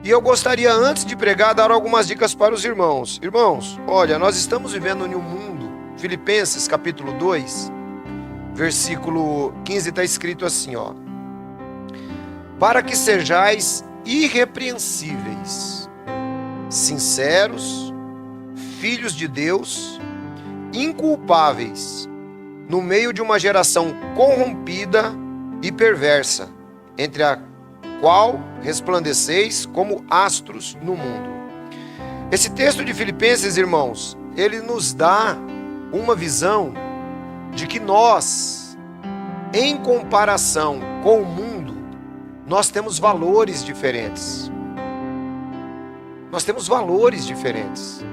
E eu gostaria, antes de pregar, dar algumas dicas para os irmãos. Irmãos, olha, nós estamos vivendo em um mundo, Filipenses capítulo 2, versículo 15, está escrito assim, ó. Para que sejais irrepreensíveis, sinceros, filhos de Deus, inculpáveis, no meio de uma geração corrompida e perversa, entre a qual resplandeceis como astros no mundo. Esse texto de Filipenses, irmãos, ele nos dá uma visão de que nós, em comparação com o mundo, nós temos valores diferentes. Nós temos valores diferentes.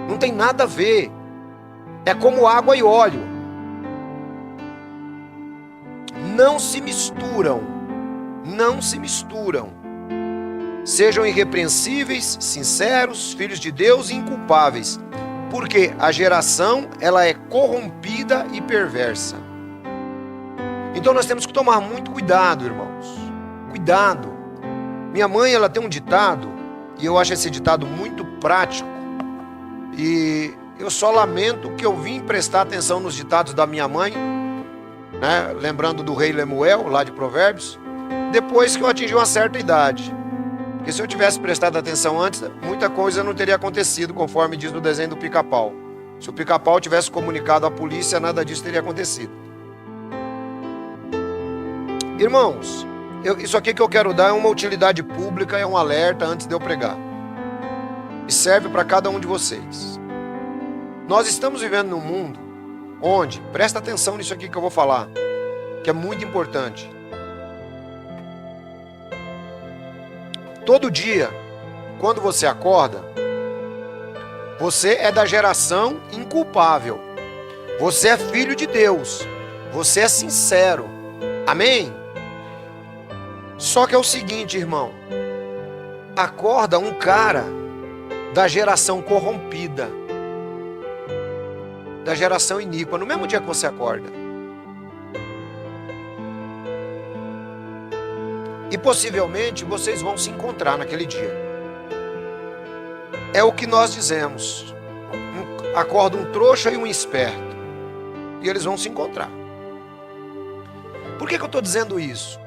Não tem nada a ver. É como água e óleo. Não se misturam. Não se misturam. Sejam irrepreensíveis, sinceros, filhos de Deus e inculpáveis. Porque a geração, ela é corrompida e perversa. Então nós temos que tomar muito cuidado, irmãos. Cuidado. Minha mãe, ela tem um ditado, e eu acho esse ditado muito prático. E eu só lamento que eu vim prestar atenção nos ditados da minha mãe, né? Lembrando do rei Lemuel, lá de Provérbios, depois que eu atingi uma certa idade. Porque se eu tivesse prestado atenção antes, muita coisa não teria acontecido, conforme diz no desenho do Pica-Pau. Se o Pica-Pau tivesse comunicado à polícia, nada disso teria acontecido. Irmãos, isso aqui que eu quero dar é uma utilidade pública, é um alerta antes de eu pregar. E serve para cada um de vocês. Nós estamos vivendo num mundo onde, presta atenção nisso aqui que eu vou falar, que é muito importante. Todo dia, quando você acorda, você é da geração inculpável. Você é filho de Deus. Você é sincero. Amém? Só que é o seguinte, irmão. Acorda um cara da geração corrompida, da geração iníqua, no mesmo dia que você acorda. E possivelmente vocês vão se encontrar naquele dia. É o que nós dizemos. Acorda um trouxa e um esperto. E eles vão se encontrar. Por que eu estou dizendo isso?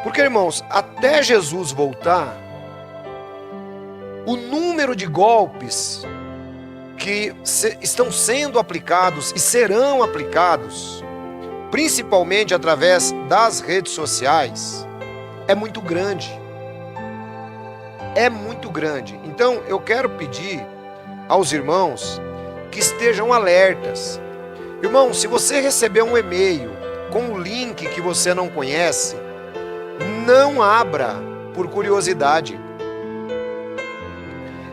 Porque, irmãos, até Jesus voltar, o número de golpes que estão sendo aplicados e serão aplicados, principalmente através das redes sociais, é muito grande. É muito grande. Então, eu quero pedir aos irmãos que estejam alertas. Irmão, se você receber um e-mail com um link que você não conhece, não abra por curiosidade.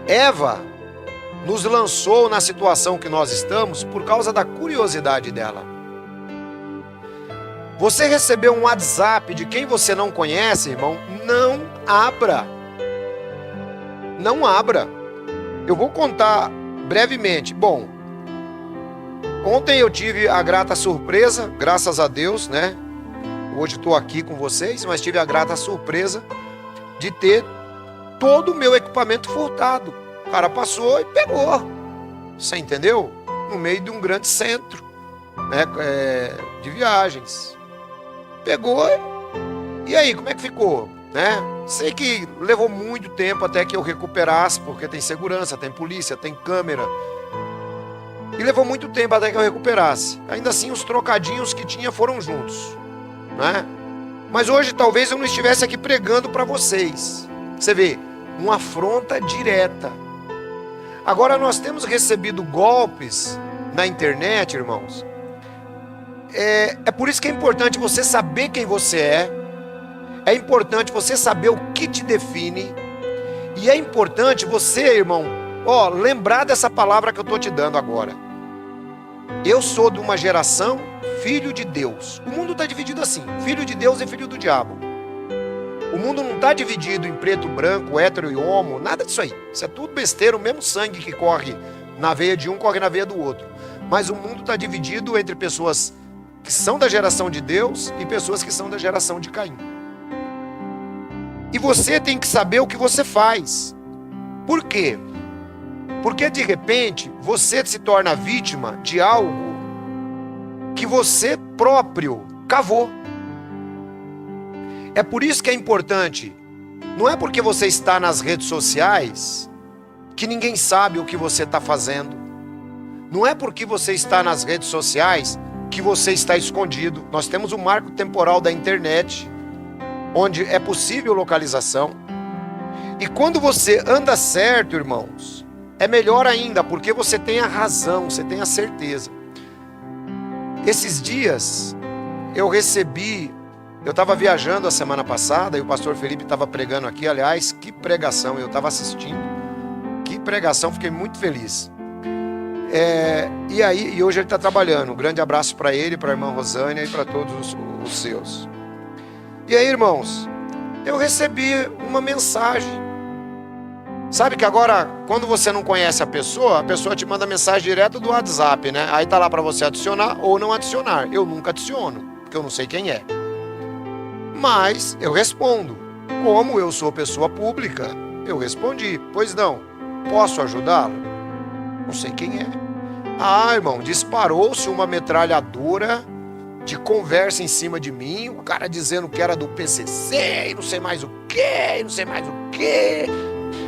Eva nos lançou na situação que nós estamos por causa da curiosidade dela. Você recebeu um WhatsApp de quem você não conhece, irmão, não abra. Não abra. Eu vou contar brevemente. Bom, ontem eu tive a grata surpresa, graças a Deus, né? Hoje estou aqui com vocês, mas tive a grata surpresa de ter todo o meu equipamento furtado. O cara passou e pegou. Você entendeu? No meio de um grande centro, né, de viagens. Pegou. E aí, como é que ficou? Né? Sei que levou muito tempo até que eu recuperasse, porque tem segurança, tem polícia, tem câmera. E levou muito tempo até que eu recuperasse. Ainda assim, os trocadinhos que tinha foram juntos, né? Mas hoje talvez eu não estivesse aqui pregando para vocês. Você vê, uma afronta direta. Agora nós temos recebido golpes na internet, irmãos. É por isso que é importante você saber quem você é. É importante você saber o que te define. E é importante você, irmão, lembrar dessa palavra que eu estou te dando agora. Eu sou de uma geração filho de Deus. O mundo está dividido assim, filho de Deus e filho do diabo. O mundo não está dividido em preto, branco, hétero e homo, nada disso aí. Isso é tudo besteira, o mesmo sangue que corre na veia de um, corre na veia do outro. Mas o mundo está dividido entre pessoas que são da geração de Deus e pessoas que são da geração de Caim. E você tem que saber o que você faz. Por quê? Porque de repente você se torna vítima de algo que você próprio cavou. É por isso que é importante. Não é porque você está nas redes sociais que ninguém sabe o que você está fazendo. Não é porque você está nas redes sociais que você está escondido. Nós temos o marco temporal da internet, onde é possível localização. E quando você anda certo, irmãos, é melhor ainda, porque você tem a razão, você tem a certeza. Esses dias, eu estava viajando a semana passada, e o pastor Felipe estava pregando aqui, aliás, que pregação, eu estava assistindo. Que pregação, fiquei muito feliz. E hoje ele está trabalhando. Um grande abraço para ele, para a irmã Rosânia e para todos os seus. E aí, irmãos, eu recebi uma mensagem. Sabe que agora, quando você não conhece a pessoa te manda mensagem direto do WhatsApp, né? Aí tá lá para você adicionar ou não adicionar. Eu nunca adiciono, porque eu não sei quem é. Mas eu respondo. Como eu sou pessoa pública, eu respondi. Pois não, posso ajudá-lo? Não sei quem é. Ah, irmão, disparou-se uma metralhadora de conversa em cima de mim, o cara dizendo que era do PCC e não sei mais o que,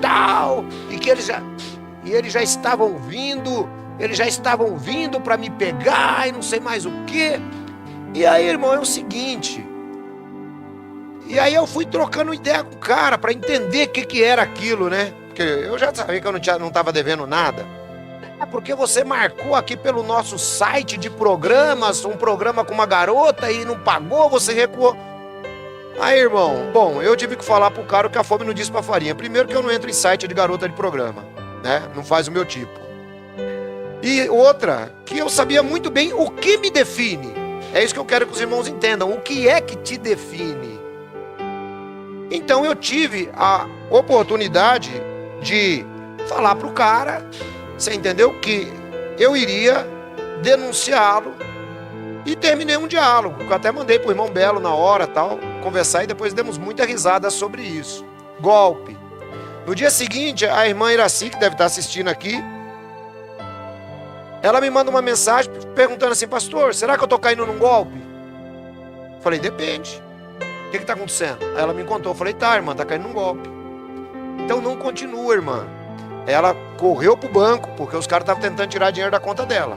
tal, e que eles já estavam vindo para me pegar e não sei mais o que. E aí, irmão, é o seguinte, e aí eu fui trocando ideia com o cara para entender o que era aquilo, né? Porque eu já sabia que eu não estava devendo nada. É porque você marcou aqui pelo nosso site de programas, um programa com uma garota e não pagou, você recuou. Aí, irmão, bom, eu tive que falar pro cara que a fome não diz pra farinha. Primeiro que eu não entro em site de garota de programa, né? Não faz o meu tipo. E outra, que eu sabia muito bem o que me define. É isso que eu quero que os irmãos entendam. O que é que te define? Então eu tive a oportunidade de falar pro cara, você entendeu? Que eu iria denunciá-lo e terminei um diálogo. Eu até mandei pro irmão Belo na hora, tal, conversar e depois demos muita risada sobre isso. Golpe. No dia seguinte, a irmã Iraci, que deve estar assistindo aqui, ela me manda uma mensagem perguntando assim: pastor, será que eu tô caindo num golpe? Falei, depende. O que está acontecendo? Aí ela me contou. Eu falei, tá, irmã, tá caindo num golpe. Então não continua, irmã. Ela correu pro banco, porque os caras estavam tentando tirar dinheiro da conta dela.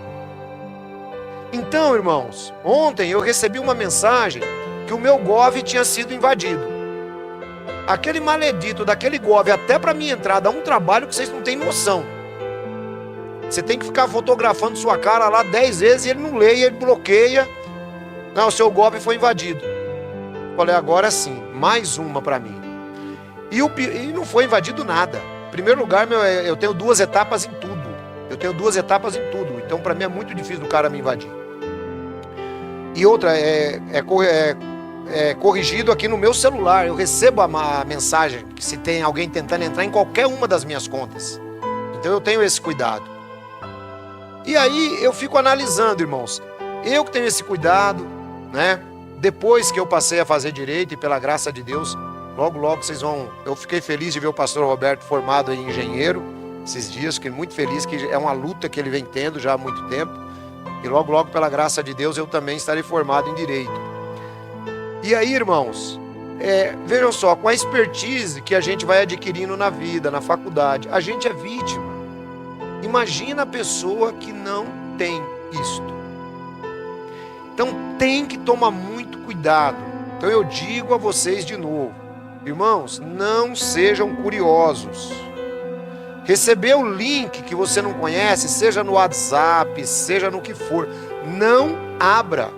Então, irmãos, ontem eu recebi uma mensagem que o meu Gov tinha sido invadido. Aquele maledito daquele Gov, até para minha entrar, dá um trabalho que vocês não têm noção. Você tem que ficar fotografando sua cara lá 10 vezes e ele não lê, e ele bloqueia. Não, o seu Gov foi invadido. Falei, agora sim, mais uma para mim. E não foi invadido nada. Em primeiro lugar, eu tenho 2 etapas em tudo. Então, para mim é muito difícil do cara me invadir. E outra, corrigido aqui no meu celular. Eu recebo a mensagem que se tem alguém tentando entrar em qualquer uma das minhas contas. Então eu tenho esse cuidado. E aí eu fico analisando, irmãos. Eu que tenho esse cuidado, né? Depois que eu passei a fazer direito e pela graça de Deus, logo vocês vão... Eu fiquei feliz de ver o pastor Roberto formado em engenheiro esses dias, fiquei muito feliz, que é uma luta que ele vem tendo já há muito tempo. E logo, pela graça de Deus, eu também estarei formado em direito. E aí, irmãos, vejam só, com a expertise que a gente vai adquirindo na vida, na faculdade, a gente é vítima. Imagina a pessoa que não tem isto. Então tem que tomar muito cuidado. Então eu digo a vocês de novo, irmãos, não sejam curiosos. Receber o link que você não conhece, seja no WhatsApp, seja no que for, não abra.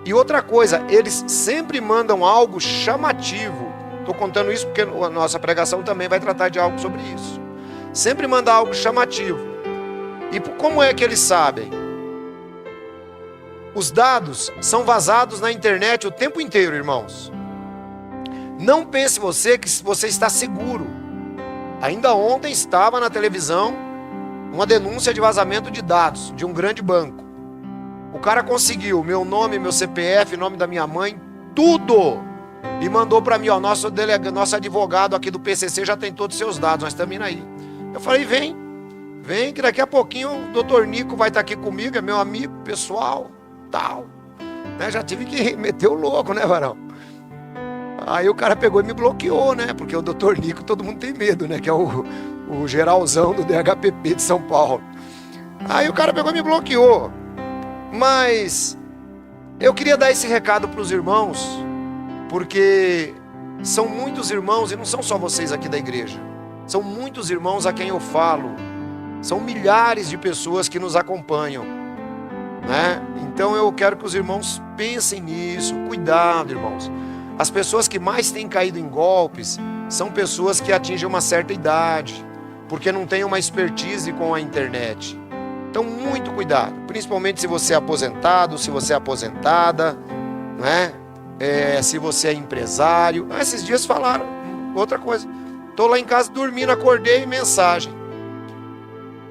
E outra coisa, eles sempre mandam algo chamativo. Estou contando isso porque a nossa pregação também vai tratar de algo sobre isso. Sempre manda algo chamativo. E como é que eles sabem? Os dados são vazados na internet o tempo inteiro, irmãos. Não pense você que você está seguro. Ainda ontem estava na televisão uma denúncia de vazamento de dados de um grande banco. O cara conseguiu meu nome, meu CPF, nome da minha mãe, tudo. e mandou para mim, ó, nosso advogado aqui do PCC já tem todos os seus dados, nós estamos indo aí. Eu falei, vem que daqui a pouquinho o doutor Nico vai estar aqui comigo, é meu amigo pessoal, tal. Né? Já tive que meter o louco, né, varão? Aí o cara pegou e me bloqueou, né? Porque o doutor Nico todo mundo tem medo, né? Que é o geralzão do DHPP de São Paulo. Aí o cara pegou e me bloqueou. Mas eu queria dar esse recado para os irmãos, porque são muitos irmãos, e não são só vocês aqui da igreja. São muitos irmãos a quem eu falo. São milhares de pessoas que nos acompanham, né? Então eu quero que os irmãos pensem nisso. Cuidado, irmãos. As pessoas que mais têm caído em golpes são pessoas que atingem uma certa idade, porque não têm uma expertise com a internet. Então, muito cuidado, principalmente se você é aposentado, se você é aposentada, né? Se você é empresário. Esses dias falaram outra coisa. Estou lá em casa dormindo, acordei, mensagem.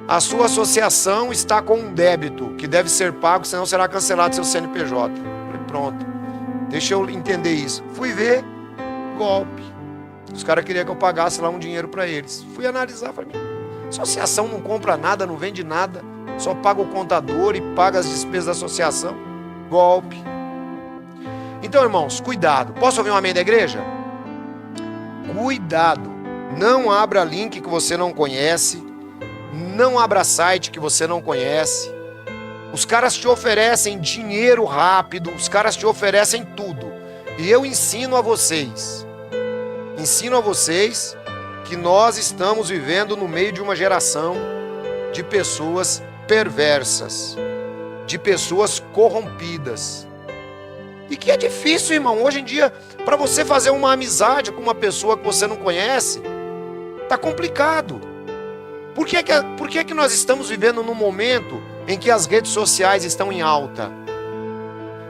A sua associação está com um débito que deve ser pago, senão será cancelado seu CNPJ. Falei, pronto, deixa eu entender isso. Fui ver, golpe. Os caras queriam que eu pagasse lá um dinheiro para eles. Fui analisar, falei, associação não compra nada, não vende nada, só paga o contador e paga as despesas da associação. Golpe. Então, irmãos, cuidado. Posso ouvir um amém da igreja? Cuidado. Não abra link que você não conhece. Não abra site que você não conhece. Os caras te oferecem dinheiro rápido. Os caras te oferecem tudo. E eu ensino a vocês que nós estamos vivendo no meio de uma geração de pessoas perversas, de pessoas corrompidas. E que é difícil, irmão. Hoje em dia, para você fazer uma amizade com uma pessoa que você não conhece, tá complicado. Por que que nós estamos vivendo num momento em que as redes sociais estão em alta?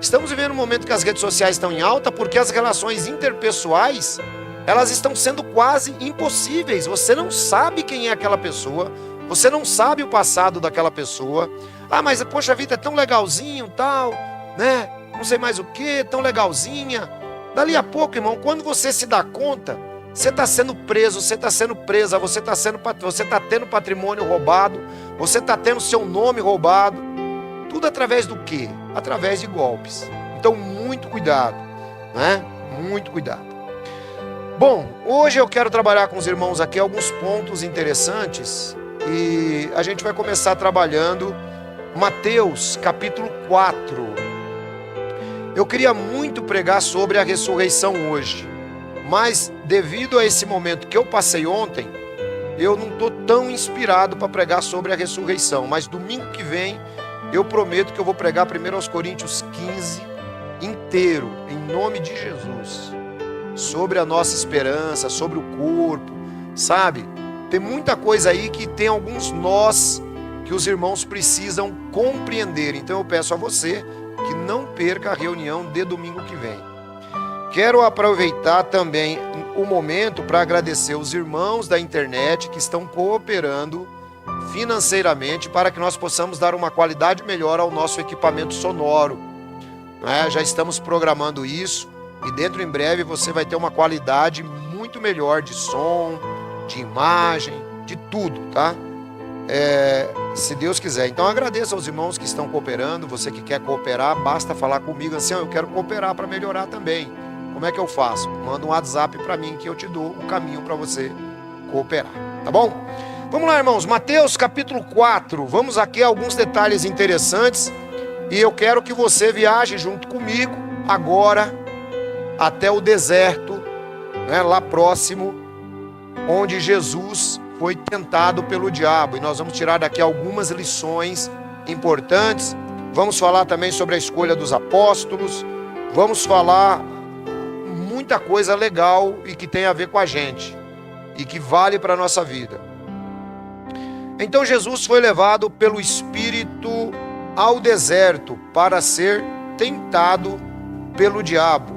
Estamos vivendo um momento que as redes sociais estão em alta porque as relações interpessoais, elas estão sendo quase impossíveis. Você não sabe quem é aquela pessoa, você não sabe o passado daquela pessoa. Ah, mas poxa vida, é tão legalzinho, tal, né? Não sei mais o que, tão legalzinha. Dali a pouco, irmão, quando você se dá conta, você está sendo preso, você está sendo presa, você está tendo patrimônio roubado, você está tendo seu nome roubado. Tudo através do quê? Através de golpes. Então, muito cuidado, né? Muito cuidado. Bom, hoje eu quero trabalhar com os irmãos aqui alguns pontos interessantes e a gente vai começar trabalhando Mateus capítulo 4. Eu queria muito pregar sobre a ressurreição hoje, mas devido a esse momento que eu passei ontem, eu não estou tão inspirado para pregar sobre a ressurreição, mas domingo que vem eu prometo que eu vou pregar primeiro aos Coríntios 15 inteiro, em nome de Jesus, sobre a nossa esperança, sobre o corpo, sabe? Tem muita coisa aí que tem alguns nós que os irmãos precisam compreender. Então eu peço a você que não perca a reunião de domingo que vem. Quero aproveitar também o momento para agradecer os irmãos da internet que estão cooperando financeiramente para que nós possamos dar uma qualidade melhor ao nosso equipamento sonoro. Já estamos programando isso e dentro em breve você vai ter uma qualidade muito melhor de som, de imagem, de tudo, tá? Se Deus quiser. Então agradeço aos irmãos que estão cooperando. Você que quer cooperar, basta falar comigo assim, eu quero cooperar para melhorar também. Como é que eu faço? Manda um WhatsApp para mim que eu te dou o caminho para você cooperar, tá bom? Vamos lá, irmãos, Mateus capítulo 4, vamos aqui a alguns detalhes interessantes e eu quero que você viaje junto comigo agora até o deserto, né, lá próximo, onde Jesus foi tentado pelo diabo, e nós vamos tirar daqui algumas lições importantes. Vamos falar também sobre a escolha dos apóstolos, vamos falar muita coisa legal e que tem a ver com a gente e que vale para a nossa vida. Então Jesus foi levado pelo Espírito ao deserto para ser tentado pelo diabo.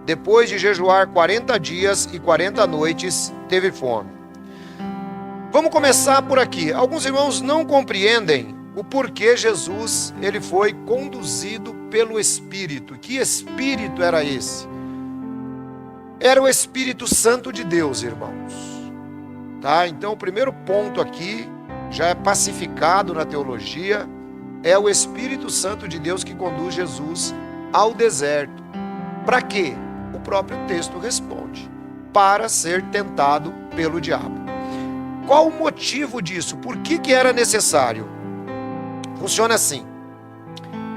Depois de jejuar 40 dias e 40 noites, teve fome. Vamos começar por aqui. Alguns irmãos não compreendem o porquê Jesus ele foi conduzido pelo Espírito. Que Espírito era esse? era o Espírito Santo de Deus, irmãos. Tá? Então o primeiro ponto aqui já é pacificado na teologia, é o Espírito Santo de Deus que conduz Jesus ao deserto. Para quê? O próprio texto responde: para ser tentado pelo diabo. Qual o motivo disso? Por que era necessário? Funciona assim.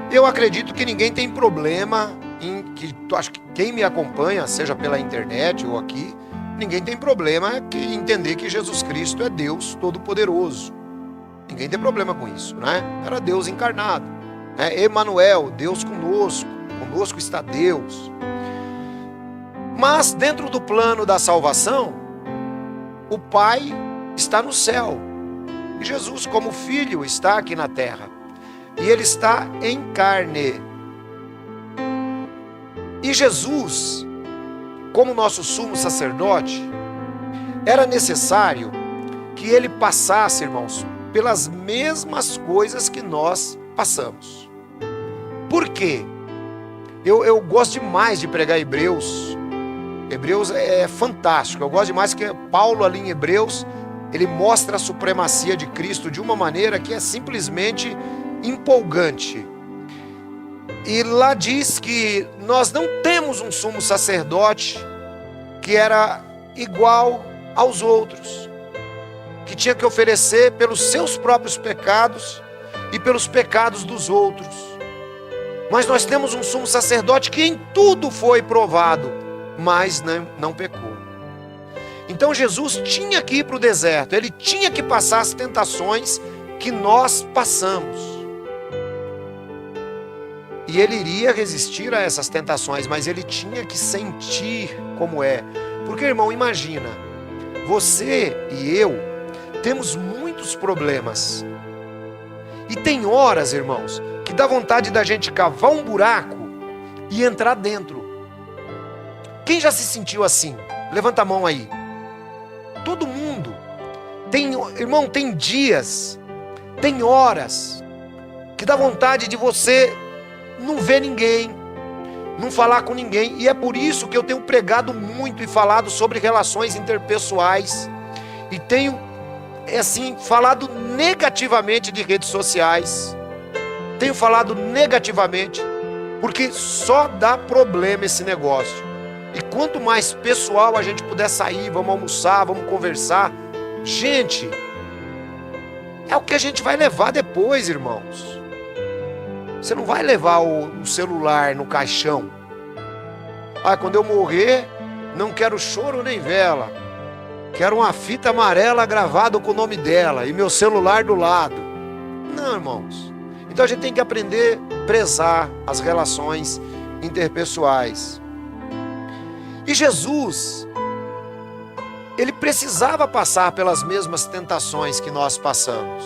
Eu acredito que ninguém tem problema acho que quem me acompanha, seja pela internet ou aqui, ninguém tem problema em entender que Jesus Cristo é Deus Todo-Poderoso. Ninguém tem problema com isso, né? Era Deus encarnado, né? Emanuel, Deus conosco, conosco está Deus. Mas dentro do plano da salvação, o Pai está no céu e Jesus, como Filho, está aqui na terra, e Ele está em carne. E Jesus, como nosso sumo sacerdote, era necessário que Ele passasse, irmãos, pelas mesmas coisas que nós passamos. Por quê? Eu gosto demais de pregar Hebreus. Hebreus é fantástico. Eu gosto demais que Paulo ali em Hebreus, ele mostra a supremacia de Cristo de uma maneira que é simplesmente empolgante. E lá diz que nós não temos um sumo sacerdote que era igual aos outros, que tinha que oferecer pelos seus próprios pecados e pelos pecados dos outros. Mas nós temos um sumo sacerdote que em tudo foi provado, mas não pecou. Então Jesus tinha que ir para o deserto, ele tinha que passar as tentações que nós passamos. E ele iria resistir a essas tentações, mas ele tinha que sentir como é. Porque, irmão, imagina, você e eu temos muitos problemas. E tem horas, irmãos, que dá vontade da gente cavar um buraco e entrar dentro. Quem já se sentiu assim? Levanta a mão aí. Todo mundo. Irmão, tem dias, tem horas que dá vontade de você não ver ninguém, não falar com ninguém. E é por isso que eu tenho pregado muito e falado sobre relações interpessoais. E tenho, falado negativamente de redes sociais. Tenho falado negativamente, porque só dá problema esse negócio. E quanto mais pessoal a gente puder sair, vamos almoçar, vamos conversar. Gente, é o que a gente vai levar depois, irmãos. Você não vai levar o celular no caixão. Quando eu morrer, não quero choro nem vela. Quero uma fita amarela gravada com o nome dela e meu celular do lado. Não, irmãos. Então a gente tem que aprender a prezar as relações interpessoais. E Jesus, ele precisava passar pelas mesmas tentações que nós passamos.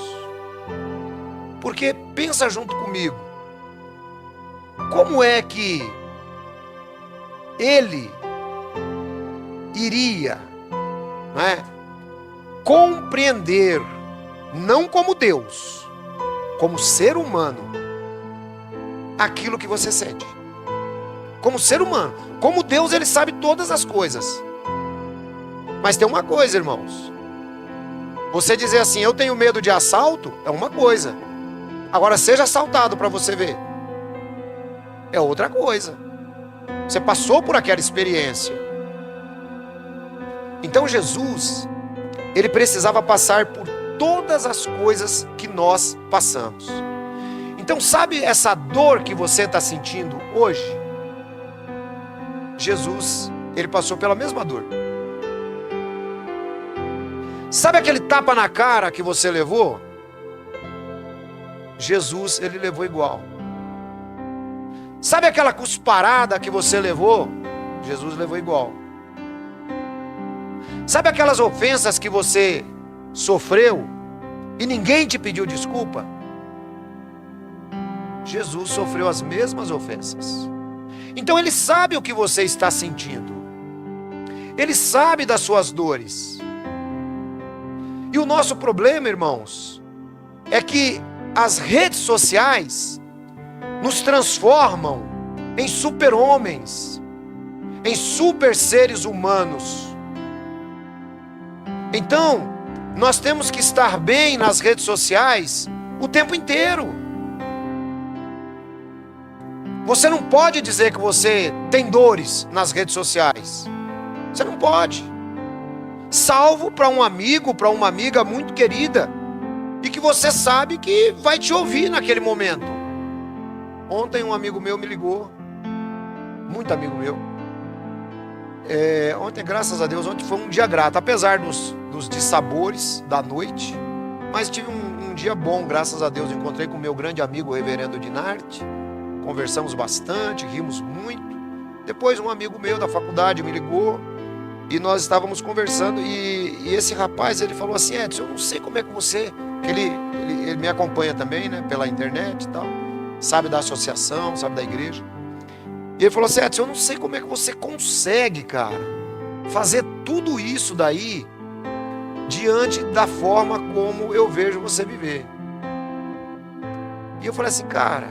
Porque pensa junto comigo. Como é que ele iria, compreender, não como Deus, como ser humano, aquilo que você sente? Como ser humano. Como Deus, ele sabe todas as coisas. Mas tem uma coisa, irmãos. Você dizer assim, eu tenho medo de assalto, é uma coisa. Agora, seja assaltado para você ver. É outra coisa. Você passou por aquela experiência. Então Jesus, ele precisava passar por todas as coisas que nós passamos. Então sabe essa dor que você está sentindo hoje? Jesus, ele passou pela mesma dor. Sabe aquele tapa na cara que você levou? Jesus, ele levou igual. Sabe aquela cusparada que você levou? Jesus levou igual. Sabe aquelas ofensas que você sofreu e ninguém te pediu desculpa? Jesus sofreu as mesmas ofensas. Então ele sabe o que você está sentindo. Ele sabe das suas dores. E o nosso problema, irmãos, é que as redes sociais nos transformam em super-homens, em super seres humanos. Então, nós temos que estar bem nas redes sociais o tempo inteiro. Você não pode dizer que você tem dores nas redes sociais. Você não pode. Salvo para um amigo, para uma amiga muito querida, e que você sabe que vai te ouvir naquele momento. Ontem um amigo meu me ligou, muito amigo meu. Ontem, graças a Deus, ontem foi um dia grato, apesar dos dissabores da noite, mas tive um dia bom, graças a Deus. Encontrei com o meu grande amigo, o reverendo Dinarte, conversamos bastante, rimos muito. Depois um amigo meu da faculdade me ligou, e nós estávamos conversando, e esse rapaz, ele falou assim: Edson, eu não sei como é que você... Ele me acompanha também, né, pela internet e tal, sabe da associação, sabe da igreja. E ele falou assim: Edson, eu não sei como é que você consegue, cara, fazer tudo isso daí diante da forma como eu vejo você viver. E eu falei assim: cara,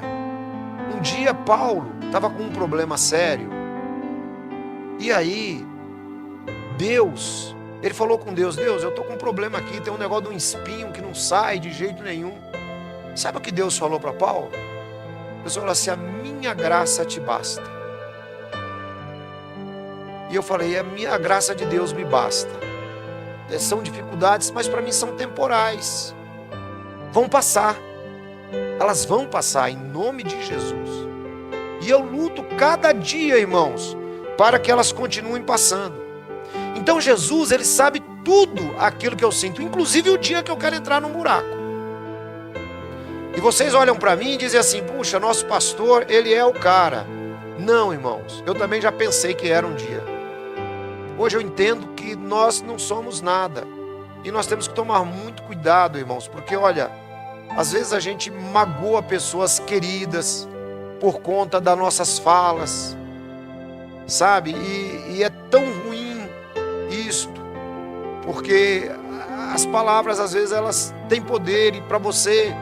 um dia Paulo estava com um problema sério, e aí Deus, ele falou com Deus: Deus, eu estou com um problema aqui, tem um negócio de um espinho que não sai de jeito nenhum. Sabe o que Deus falou para Paulo? Deus falou assim: a minha graça te basta. E eu falei: a minha graça de Deus me basta. São dificuldades, mas para mim são temporais. Vão passar. Elas vão passar em nome de Jesus. E eu luto cada dia, irmãos, para que elas continuem passando. Então Jesus, ele sabe tudo aquilo que eu sinto, inclusive o dia que eu quero entrar num buraco. E vocês olham para mim e dizem assim: puxa, nosso pastor, ele é o cara. Não, irmãos, eu também já pensei que era um dia. Hoje eu entendo que nós não somos nada. E nós temos que tomar muito cuidado, irmãos, porque olha, às vezes a gente magoa pessoas queridas por conta das nossas falas, sabe? E é tão ruim isto, porque as palavras às vezes elas têm poder, e para você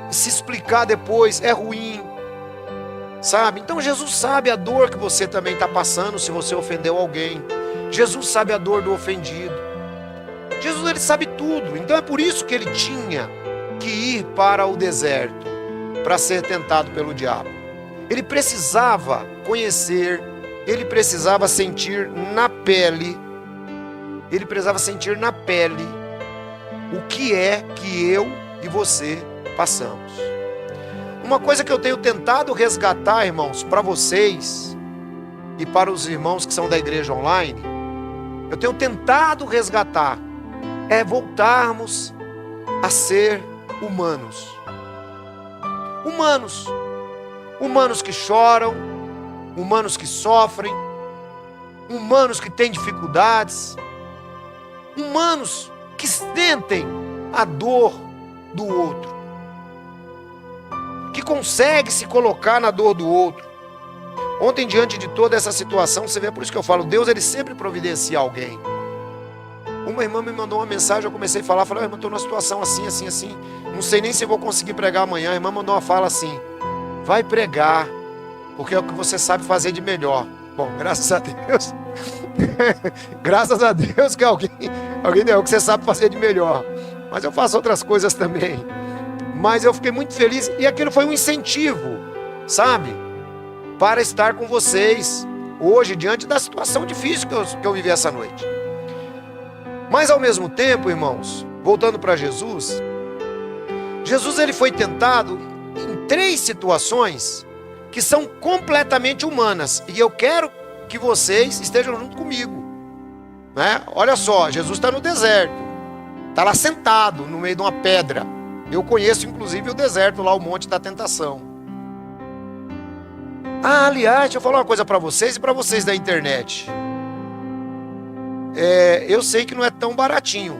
se explicar depois é ruim, sabe? Então Jesus sabe a dor que você também está passando se você ofendeu alguém. Jesus sabe a dor do ofendido. Jesus, ele sabe tudo. Então é por isso que ele tinha que ir para o deserto para ser tentado pelo diabo. Ele precisava conhecer, ele precisava sentir na pele, o que é que eu e você passamos. Uma coisa que eu tenho tentado resgatar, irmãos, para vocês e para os irmãos que são da igreja online, eu tenho tentado resgatar, é voltarmos a ser humanos. Humanos que choram, humanos que sofrem, humanos que têm dificuldades, humanos que sentem a dor do outro, que consegue se colocar na dor do outro. Ontem, diante de toda essa situação, você vê, por isso que eu falo, Deus, ele sempre providencia alguém. Uma irmã me mandou uma mensagem, eu comecei a falar, falei: irmã, estou numa situação assim, assim, assim, não sei nem se vou conseguir pregar amanhã. A irmã mandou uma fala assim: vai pregar, porque é o que você sabe fazer de melhor. Bom, graças a Deus, graças a Deus que alguém deu o que você sabe fazer de melhor. Mas eu faço outras coisas também. Mas eu fiquei muito feliz, e aquilo foi um incentivo, sabe, para estar com vocês hoje, diante da situação difícil que eu vivi essa noite. Mas ao mesmo tempo, irmãos, voltando para Jesus, ele foi tentado em 3 situações que são completamente humanas, e eu quero que vocês estejam junto comigo, né? Olha só, Jesus está no deserto, está lá sentado no meio de uma pedra. Eu conheço inclusive o deserto lá, o Monte da Tentação. Aliás, deixa eu falar uma coisa para vocês e para vocês da internet. Eu sei que não é tão baratinho,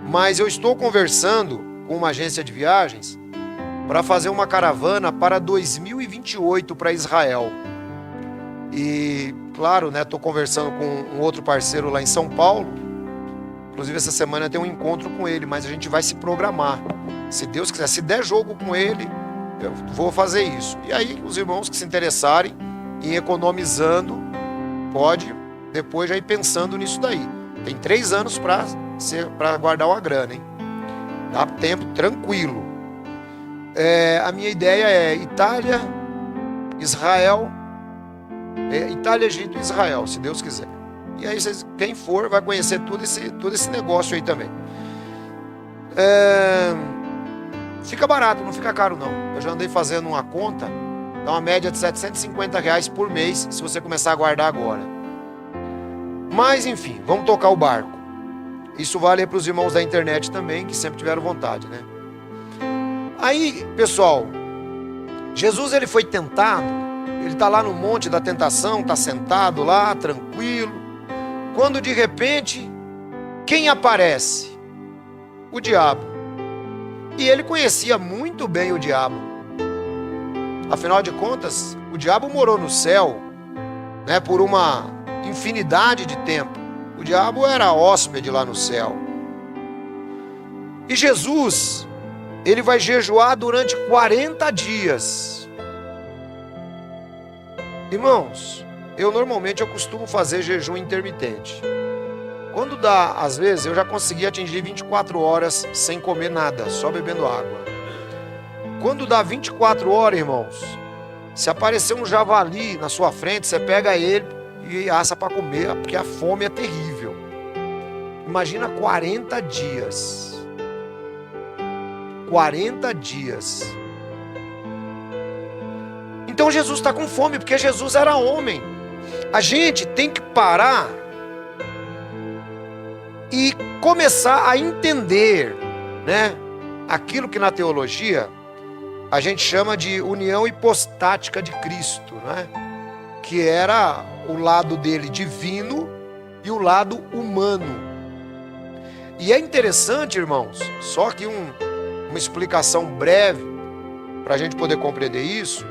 mas eu estou conversando com uma agência de viagens para fazer uma caravana para 2028 para Israel. E, claro, né, estou conversando com um outro parceiro lá em São Paulo. Inclusive, essa semana tem um encontro com ele, mas a gente vai se programar. Se Deus quiser, se der jogo com ele, eu vou fazer isso. E aí, os irmãos que se interessarem em economizando, pode depois já ir pensando nisso daí. Tem 3 anos para guardar uma grana, hein? Dá tempo tranquilo. A minha ideia é Itália, Israel, Itália, Egito e Israel, se Deus quiser. E aí quem for vai conhecer todo esse negócio aí também. Fica barato, não fica caro não. Eu já andei fazendo uma conta, dá uma média de R$750 por mês, se você começar a guardar agora. Mas enfim, vamos tocar o barco. Isso vale para os irmãos da internet também, que sempre tiveram vontade, né? Aí, pessoal, Jesus ele foi tentado, ele está lá no monte da tentação, está sentado lá, tranquilo, quando de repente, quem aparece? O diabo. E ele conhecia muito bem o diabo. Afinal de contas, o diabo morou no céu, né, por uma infinidade de tempo. O diabo era hóspede lá no céu. E Jesus, ele vai jejuar durante 40 dias. Irmãos, normalmente eu costumo fazer jejum intermitente. Quando dá, às vezes, eu já consegui atingir 24 horas sem comer nada, só bebendo água. Quando dá 24 horas, irmãos, se aparecer um javali na sua frente, você pega ele e assa para comer, porque a fome é terrível. Imagina 40 dias. 40 dias. Então Jesus está com fome, porque Jesus era homem. A gente tem que parar e começar a entender, né, aquilo que na teologia a gente chama de união hipostática de Cristo, né, que era o lado dele divino e o lado humano. E é interessante, irmãos, só que uma explicação breve para a gente poder compreender isso.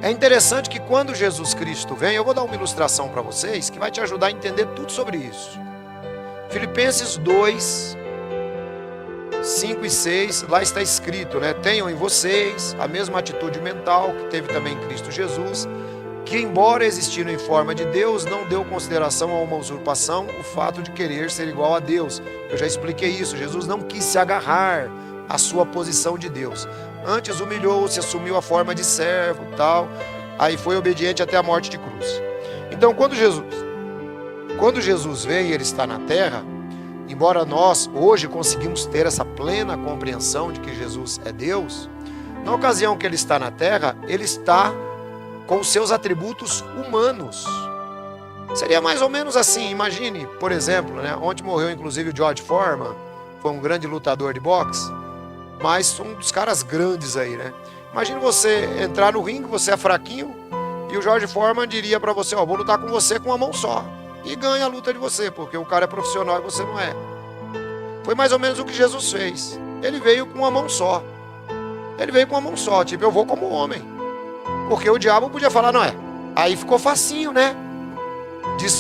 É interessante que quando Jesus Cristo vem, eu vou dar uma ilustração para vocês que vai te ajudar a entender tudo sobre isso. Filipenses 2, 5 e 6, lá está escrito, né? Tenham em vocês a mesma atitude mental que teve também em Cristo Jesus, que embora existindo em forma de Deus, não deu consideração a uma usurpação o fato de querer ser igual a Deus. Eu já expliquei isso, Jesus não quis se agarrar à sua posição de Deus. Antes humilhou-se, assumiu a forma de servo, tal, aí foi obediente até a morte de cruz. Então quando Jesus vem e ele está na terra, embora nós hoje conseguimos ter essa plena compreensão de que Jesus é Deus, na ocasião que ele está na terra, ele está com os seus atributos humanos. Seria mais ou menos assim, imagine, por exemplo, né, ontem morreu inclusive o George Foreman, foi um grande lutador de boxe, mas um dos caras grandes aí, né? Imagine você entrar no ringue, você é fraquinho, e o George Foreman diria para você, ó, vou lutar com você com uma mão só. E ganha a luta de você, porque o cara é profissional e você não é. Foi mais ou menos o que Jesus fez. Ele veio com uma mão só. Ele veio com uma mão só, tipo, eu vou como homem. Porque o diabo podia falar, não é? Aí ficou facinho, né?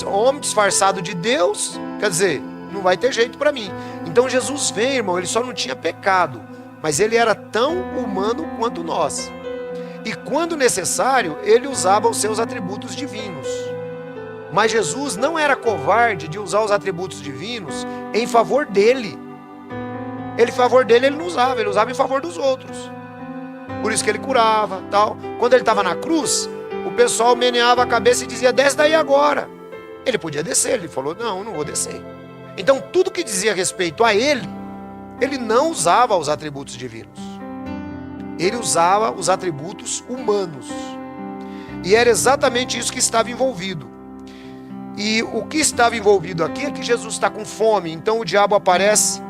Homem disfarçado de Deus, quer dizer, não vai ter jeito para mim. Então Jesus veio, irmão, ele só não tinha pecado, mas ele era tão humano quanto nós. E quando necessário, ele usava os seus atributos divinos. Mas Jesus não era covarde de usar os atributos divinos em favor dele. Em favor dele ele não usava, ele usava em favor dos outros. Por isso que ele curava, tal. Quando ele estava na cruz, o pessoal meneava a cabeça e dizia, desce daí agora. Ele podia descer, ele falou, não vou descer. Então tudo que dizia respeito a ele não usava os atributos divinos. Ele usava os atributos humanos. E era exatamente isso que estava envolvido. E o que estava envolvido aqui é que Jesus está com fome. Então o diabo aparece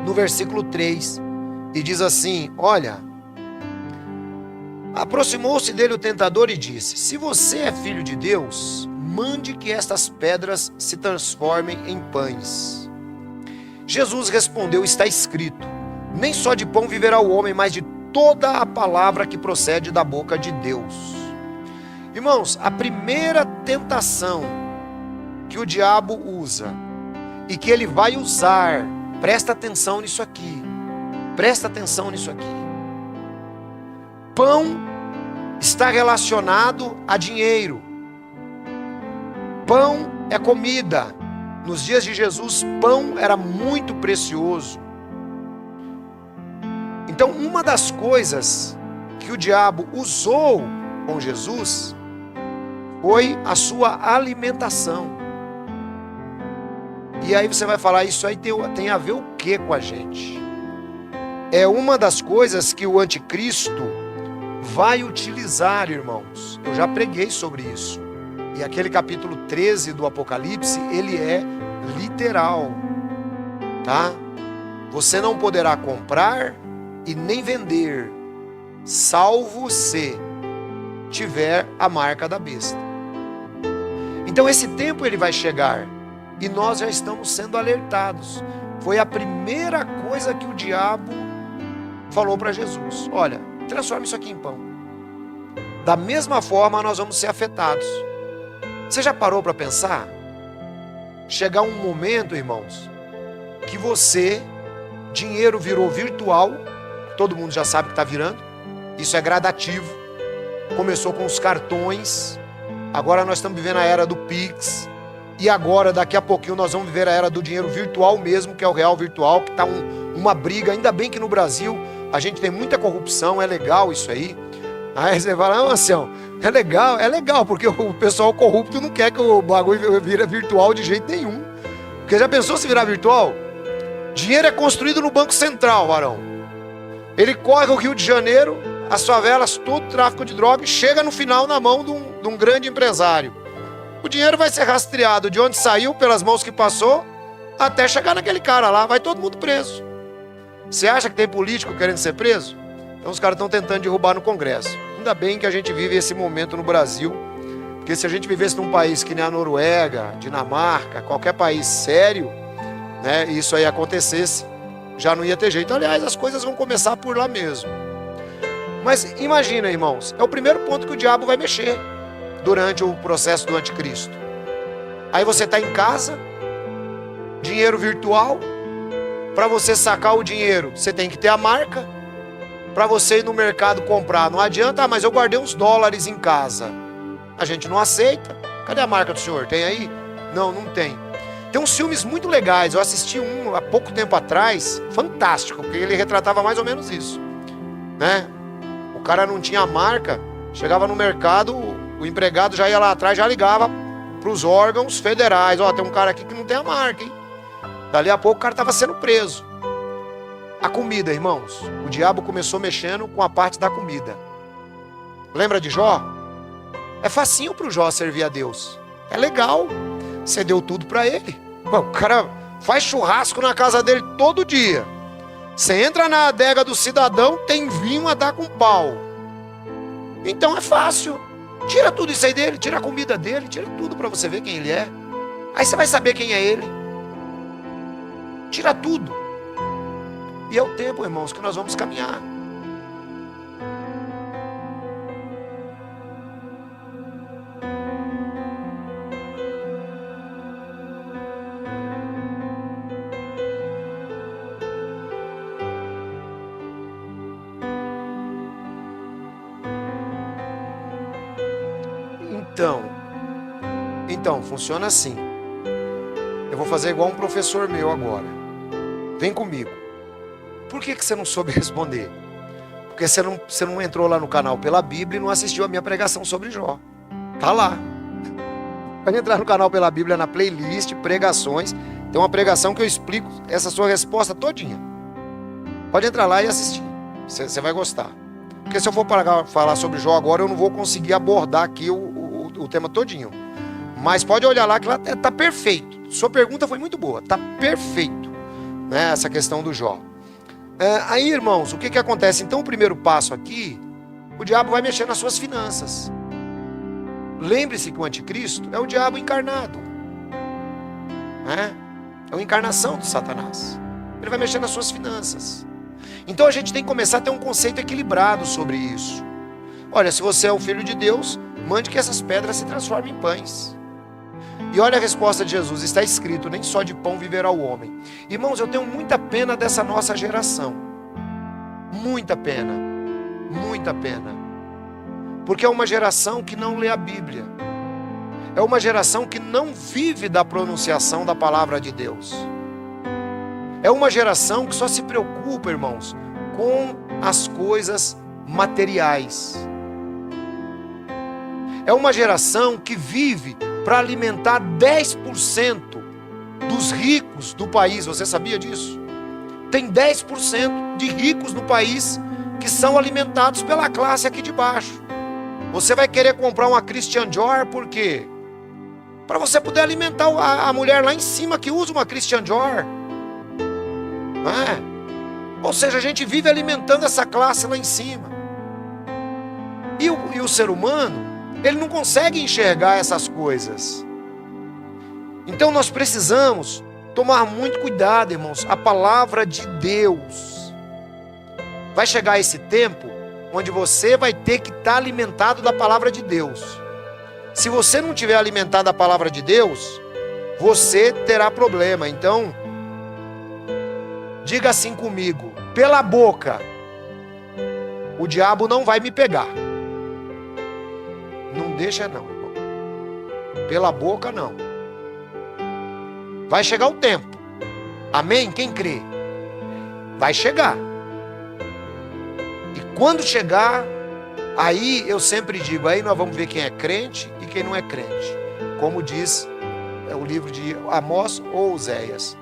no versículo 3 e diz assim, olha, aproximou-se dele o tentador e disse, se você é filho de Deus, mande que estas pedras se transformem em pães. Jesus respondeu, está escrito, nem só de pão viverá o homem, mas de toda a palavra que procede da boca de Deus. Irmãos, a primeira tentação que o diabo usa e que ele vai usar, presta atenção nisso aqui, pão está relacionado a dinheiro. Pão é comida. Nos dias de Jesus, pão era muito precioso. Então, uma das coisas que o diabo usou com Jesus foi a sua alimentação. E aí você vai falar, isso aí tem a ver o que com a gente? É uma das coisas que o anticristo vai utilizar, irmãos. Eu já preguei sobre isso. E aquele capítulo 13 do Apocalipse, ele é literal, tá? Você não poderá comprar e nem vender, salvo se tiver a marca da besta. Então esse tempo ele vai chegar e nós já estamos sendo alertados. Foi a primeira coisa que o diabo falou para Jesus: olha, transforma isso aqui em pão. Da mesma forma nós vamos ser afetados. Você já parou para pensar? Chegar um momento, irmãos, que dinheiro virou virtual. Todo mundo já sabe que está virando. Isso é gradativo. Começou com os cartões. Agora nós estamos vivendo a era do Pix. E agora, daqui a pouquinho, nós vamos viver a era do dinheiro virtual mesmo, que é o real virtual, que está uma briga. Ainda bem que no Brasil a gente tem muita corrupção. É legal isso aí. Aí você fala, não, Anselmo, é legal, porque o pessoal corrupto não quer que o bagulho vire virtual de jeito nenhum. Porque já pensou se virar virtual? Dinheiro é construído no Banco Central, varão. Ele corre o Rio de Janeiro, as favelas, todo tráfico de drogas, chega no final na mão de um grande empresário. O dinheiro vai ser rastreado de onde saiu, pelas mãos que passou, até chegar naquele cara lá. Vai todo mundo preso. Você acha que tem político querendo ser preso? Então os caras estão tentando derrubar no Congresso. Ainda bem que a gente vive esse momento no Brasil, porque se a gente vivesse num país que nem a Noruega, Dinamarca, qualquer país sério, né, e isso aí acontecesse, já não ia ter jeito. Aliás, as coisas vão começar por lá mesmo. Mas imagina, irmãos, é o primeiro ponto que o diabo vai mexer durante o processo do anticristo. Aí você está em casa, dinheiro virtual. Para você sacar o dinheiro, você tem que ter a marca. Para você ir no mercado comprar, não adianta, mas eu guardei uns dólares em casa. A gente não aceita. Cadê a marca do senhor? Tem aí? Não, não tem. Tem uns filmes muito legais. Eu assisti um há pouco tempo atrás, fantástico, porque ele retratava mais ou menos isso, né? O cara não tinha a marca, chegava no mercado, o empregado já ia lá atrás, já ligava para os órgãos federais. Ó, tem um cara aqui que não tem a marca, hein? Dali a pouco o cara estava sendo preso. A comida, irmãos, o diabo começou mexendo com a parte da comida. Lembra de Jó? É facinho para o Jó servir a Deus. É legal. Você deu tudo para ele. O cara faz churrasco na casa dele todo dia. Você entra na adega do cidadão, tem vinho a dar com pau. Então é fácil. Tira tudo isso aí dele, tira a comida dele, tira tudo para você ver quem ele é. Aí você vai saber quem é ele. Tira tudo. E é o tempo, irmãos, que nós vamos caminhar. Então, funciona assim. Eu vou fazer igual um professor meu agora. Vem comigo. Por que você não soube responder? Porque você não entrou lá no canal Pela Bíblia e não assistiu a minha pregação sobre Jó. Tá lá. Pode entrar no canal Pela Bíblia, na playlist, pregações. Tem uma pregação que eu explico essa sua resposta todinha. Pode entrar lá e assistir. Você vai gostar. Porque se eu for falar sobre Jó agora, eu não vou conseguir abordar aqui o tema todinho. Mas pode olhar lá que lá tá perfeito. Sua pergunta foi muito boa. Tá perfeito, né, essa questão do Jó. Aí, irmãos, o que acontece? Então, o primeiro passo aqui, o diabo vai mexer nas suas finanças. Lembre-se que o anticristo é o diabo encarnado, né? É a encarnação de Satanás. Ele vai mexer nas suas finanças. Então a gente tem que começar a ter um conceito equilibrado sobre isso. Olha, se você é o filho de Deus, mande que essas pedras se transformem em pães. E olha a resposta de Jesus, está escrito, nem só de pão viverá o homem. Irmãos, eu tenho muita pena dessa nossa geração. Muita pena. Muita pena. Porque é uma geração que não lê a Bíblia. é uma geração que não vive da pronunciação da palavra de Deus. É uma geração que só se preocupa, irmãos, com as coisas materiais. É uma geração que vive para alimentar 10% dos ricos do país. Você sabia disso? Tem 10% de ricos no país que são alimentados pela classe aqui de baixo. Você vai querer comprar uma Christian Dior por quê? Para você poder alimentar a mulher lá em cima que usa uma Christian Dior. Não é? Ou seja, a gente vive alimentando essa classe lá em cima. E o ser humano, ele não consegue enxergar essas coisas. Então nós precisamos tomar muito cuidado, irmãos. A palavra de Deus. Vai chegar esse tempo onde você vai ter que estar alimentado da palavra de Deus. Se você não tiver alimentado da palavra de Deus, você terá problema. Então, diga assim comigo: pela boca, o diabo não vai me pegar. Não deixa não, irmão. Pela boca não. Vai chegar o tempo. Amém? Quem crê? Vai chegar. E quando chegar, aí eu sempre digo, aí nós vamos ver quem é crente e quem não é crente. Como diz o livro de Amós ou Oséias.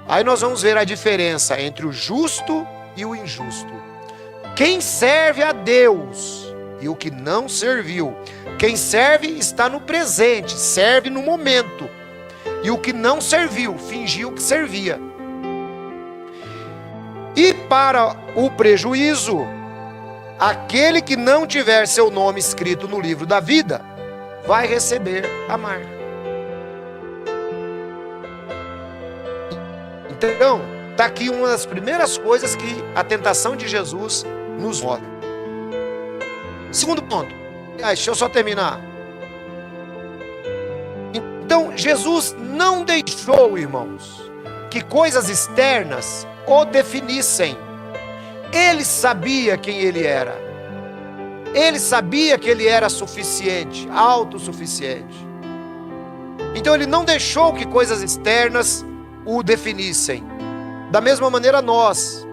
Aí nós vamos ver a diferença entre o justo e o injusto. Quem serve a Deus e o que não serviu. Quem serve está no presente, serve no momento. E o que não serviu, fingiu que servia. E para o prejuízo, aquele que não tiver seu nome escrito no livro da vida, vai receber a marca. Então, está aqui uma das primeiras coisas que a tentação de Jesus nos mostra. Segundo ponto. Deixa eu só terminar. Então, Jesus não deixou, irmãos, que coisas externas o definissem. Ele sabia quem ele era. Ele sabia que ele era suficiente, autossuficiente. Então ele não deixou que coisas externas o definissem. Da mesma maneira nós.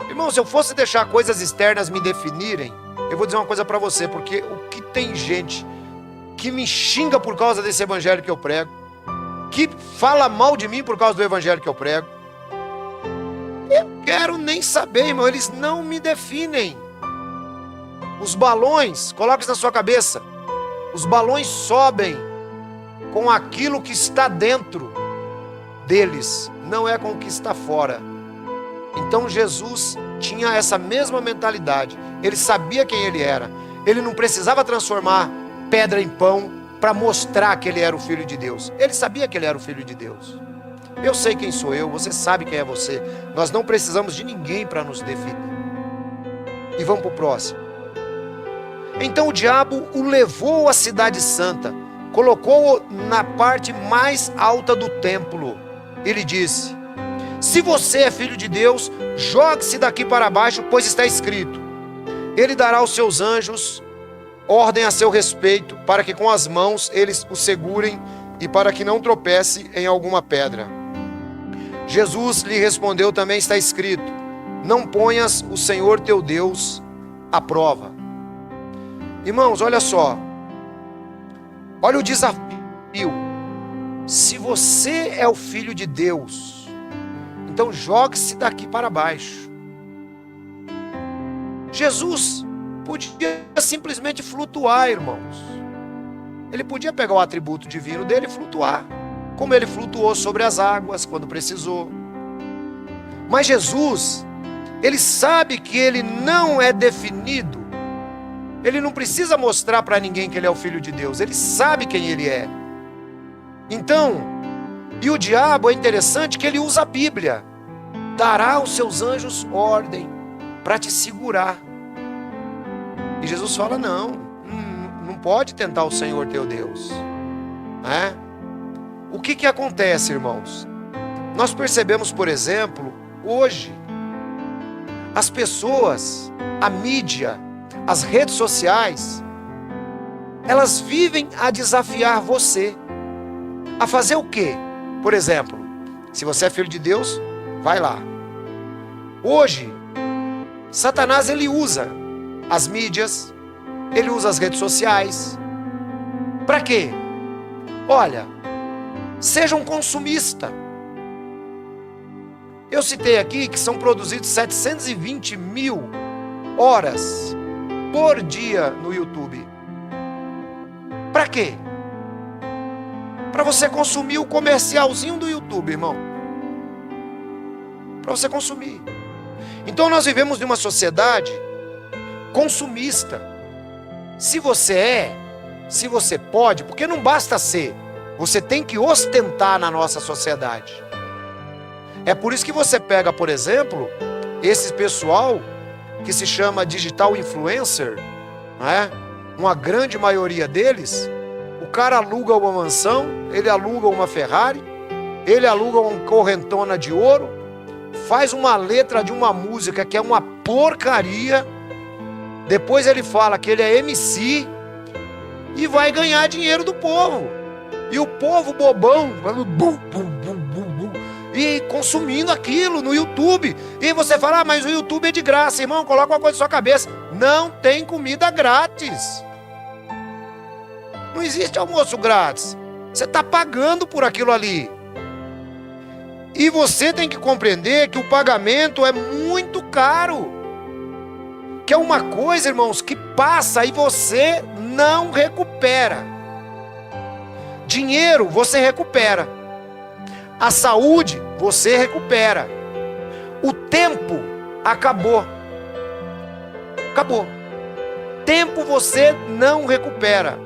Irmão, se eu fosse deixar coisas externas me definirem, eu vou dizer uma coisa para você, porque o que tem gente que me xinga por causa desse evangelho que eu prego, que fala mal de mim por causa do evangelho que eu prego, eu quero nem saber, irmão, eles não me definem. Os balões, coloque isso na sua cabeça, os balões sobem com aquilo que está dentro deles, não é com o que está fora. Então Jesus tinha essa mesma mentalidade, ele sabia quem ele era, ele não precisava transformar pedra em pão para mostrar que ele era o Filho de Deus, ele sabia que ele era o Filho de Deus. Eu sei quem sou eu, você sabe quem é você, nós não precisamos de ninguém para nos definir. E vamos para o próximo. Então o diabo o levou à cidade santa, colocou-o na parte mais alta do templo. Ele disse: se você é filho de Deus, jogue-se daqui para baixo, pois está escrito: ele dará aos seus anjos ordem a seu respeito, para que com as mãos eles o segurem e para que não tropece em alguma pedra. Jesus lhe respondeu: também está escrito: não ponhas o Senhor teu Deus à prova. Irmãos, olha só, olha o desafio. Se você é o Filho de Deus, então jogue-se daqui para baixo. Jesus podia simplesmente flutuar, irmãos. Ele podia pegar o atributo divino dele e flutuar, como ele flutuou sobre as águas quando precisou. Mas Jesus, ele sabe que ele não é definido. Ele não precisa mostrar para ninguém que ele é o Filho de Deus. Ele sabe quem ele é. Então, e o diabo é interessante que ele usa a Bíblia. Dará aos seus anjos ordem para te segurar. E Jesus fala: não pode tentar o Senhor teu Deus. O que acontece, irmãos? Nós percebemos, por exemplo, hoje, as pessoas, a mídia, as redes sociais, elas vivem a desafiar você. A fazer o quê? Por exemplo, se você é filho de Deus, vai lá. Hoje, Satanás ele usa as mídias, ele usa as redes sociais. Para quê? Olha, seja um consumista. Eu citei aqui que são produzidos 720 mil horas por dia no YouTube. Para quê? Para você consumir o comercialzinho do YouTube, irmão. Para você consumir. Então nós vivemos numa sociedade consumista. Se você pode, porque não basta ser, você tem que ostentar na nossa sociedade. É por isso que você pega, por exemplo, esse pessoal que se chama digital influencer, não é? Uma grande maioria deles, o cara aluga uma mansão, ele aluga uma Ferrari, ele aluga uma correntona de ouro, faz uma letra de uma música que é uma porcaria, depois ele fala que ele é MC e vai ganhar dinheiro do povo. E o povo bobão, e consumindo aquilo no YouTube. E você fala, mas o YouTube é de graça. Irmão, coloca uma coisa na sua cabeça. Não tem comida grátis. Não existe almoço grátis. Você está pagando por aquilo ali. E você tem que compreender que o pagamento é muito caro. Que é uma coisa, irmãos, que passa e você não recupera. Dinheiro você recupera. A saúde você recupera. O tempo acabou. Acabou. Tempo você não recupera.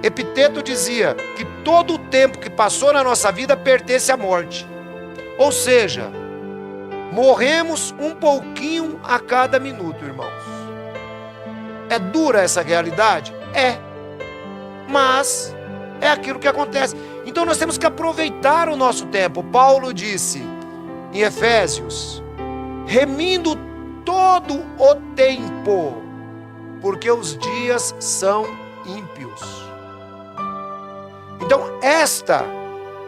Epiteto dizia que todo o tempo que passou na nossa vida pertence à morte. Ou seja, morremos um pouquinho a cada minuto, irmãos. É dura essa realidade? É. Mas é aquilo que acontece. Então nós temos que aproveitar o nosso tempo. Paulo disse em Efésios, remindo todo o tempo, porque os dias são ímpios. Então esta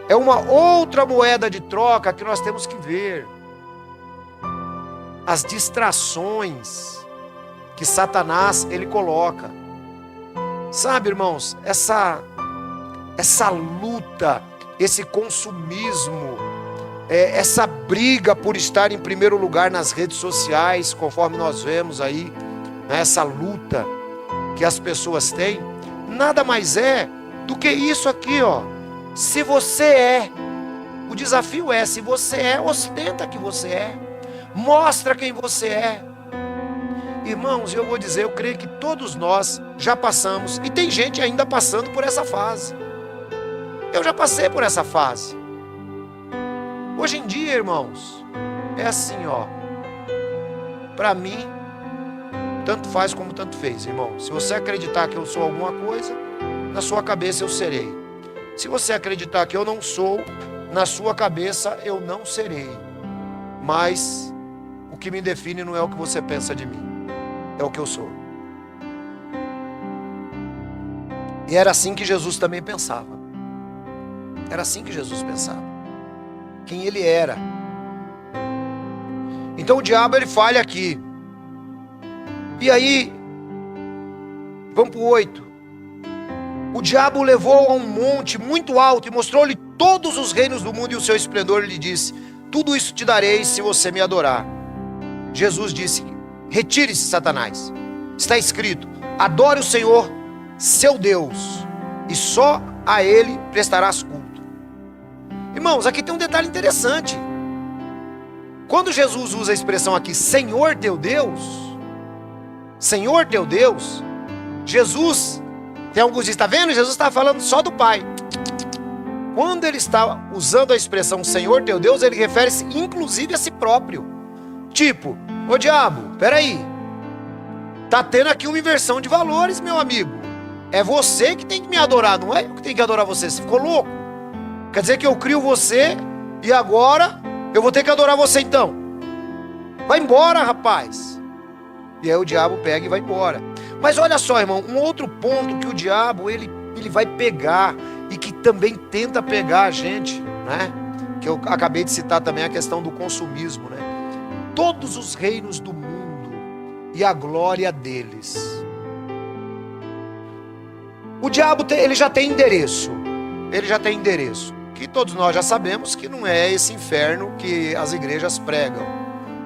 é uma outra moeda de troca que nós temos que ver. As distrações que Satanás ele coloca. Sabe, irmãos, essa luta, esse consumismo, essa briga por estar em primeiro lugar nas redes sociais, conforme nós vemos aí, né, essa luta que as pessoas têm, nada mais é do que isso aqui, ó. Se você é, o desafio é, se você é, ostenta que você é, mostra quem você é. Irmãos, eu vou dizer, eu creio que todos nós já passamos, e tem gente ainda passando por essa fase. Eu já passei por essa fase. Hoje em dia, irmãos, é assim, ó. Para mim, tanto faz como tanto fez, irmão. Se você acreditar que eu sou alguma coisa, na sua cabeça eu serei. Se você acreditar que eu não sou, na sua cabeça eu não serei. Mas o que me define não é o que você pensa de mim, é o que eu sou. E era assim que Jesus também pensava. Era assim que Jesus pensava. Quem ele era. Então o diabo ele falha aqui. E aí, vamos para o 8. O diabo o levou a um monte muito alto e mostrou-lhe todos os reinos do mundo e o seu esplendor. Ele lhe disse, tudo isso te darei se você me adorar. Jesus disse, retire-se, Satanás. Está escrito, adore o Senhor, seu Deus, e só a ele prestarás culto. Irmãos, aqui tem um detalhe interessante. Quando Jesus usa a expressão aqui, Senhor teu Deus, Jesus, tem alguns dizem, está vendo? Jesus está falando só do Pai. Quando ele está usando a expressão Senhor teu Deus, ele refere-se inclusive a si próprio. Tipo, ô diabo, peraí, tá tendo aqui uma inversão de valores, meu amigo. É você que tem que me adorar, não é eu que tenho que adorar você. Você ficou louco? Quer dizer que eu crio você e agora eu vou ter que adorar você então? Vai embora, rapaz. E aí o diabo pega e vai embora. Mas olha só, irmão, um outro ponto que o diabo ele vai pegar e que também tenta pegar a gente, né? Que eu acabei de citar também a questão do consumismo, né? Todos os reinos do mundo e a glória deles. O diabo ele já tem endereço. Ele já tem endereço. Que todos nós já sabemos que não é esse inferno que as igrejas pregam.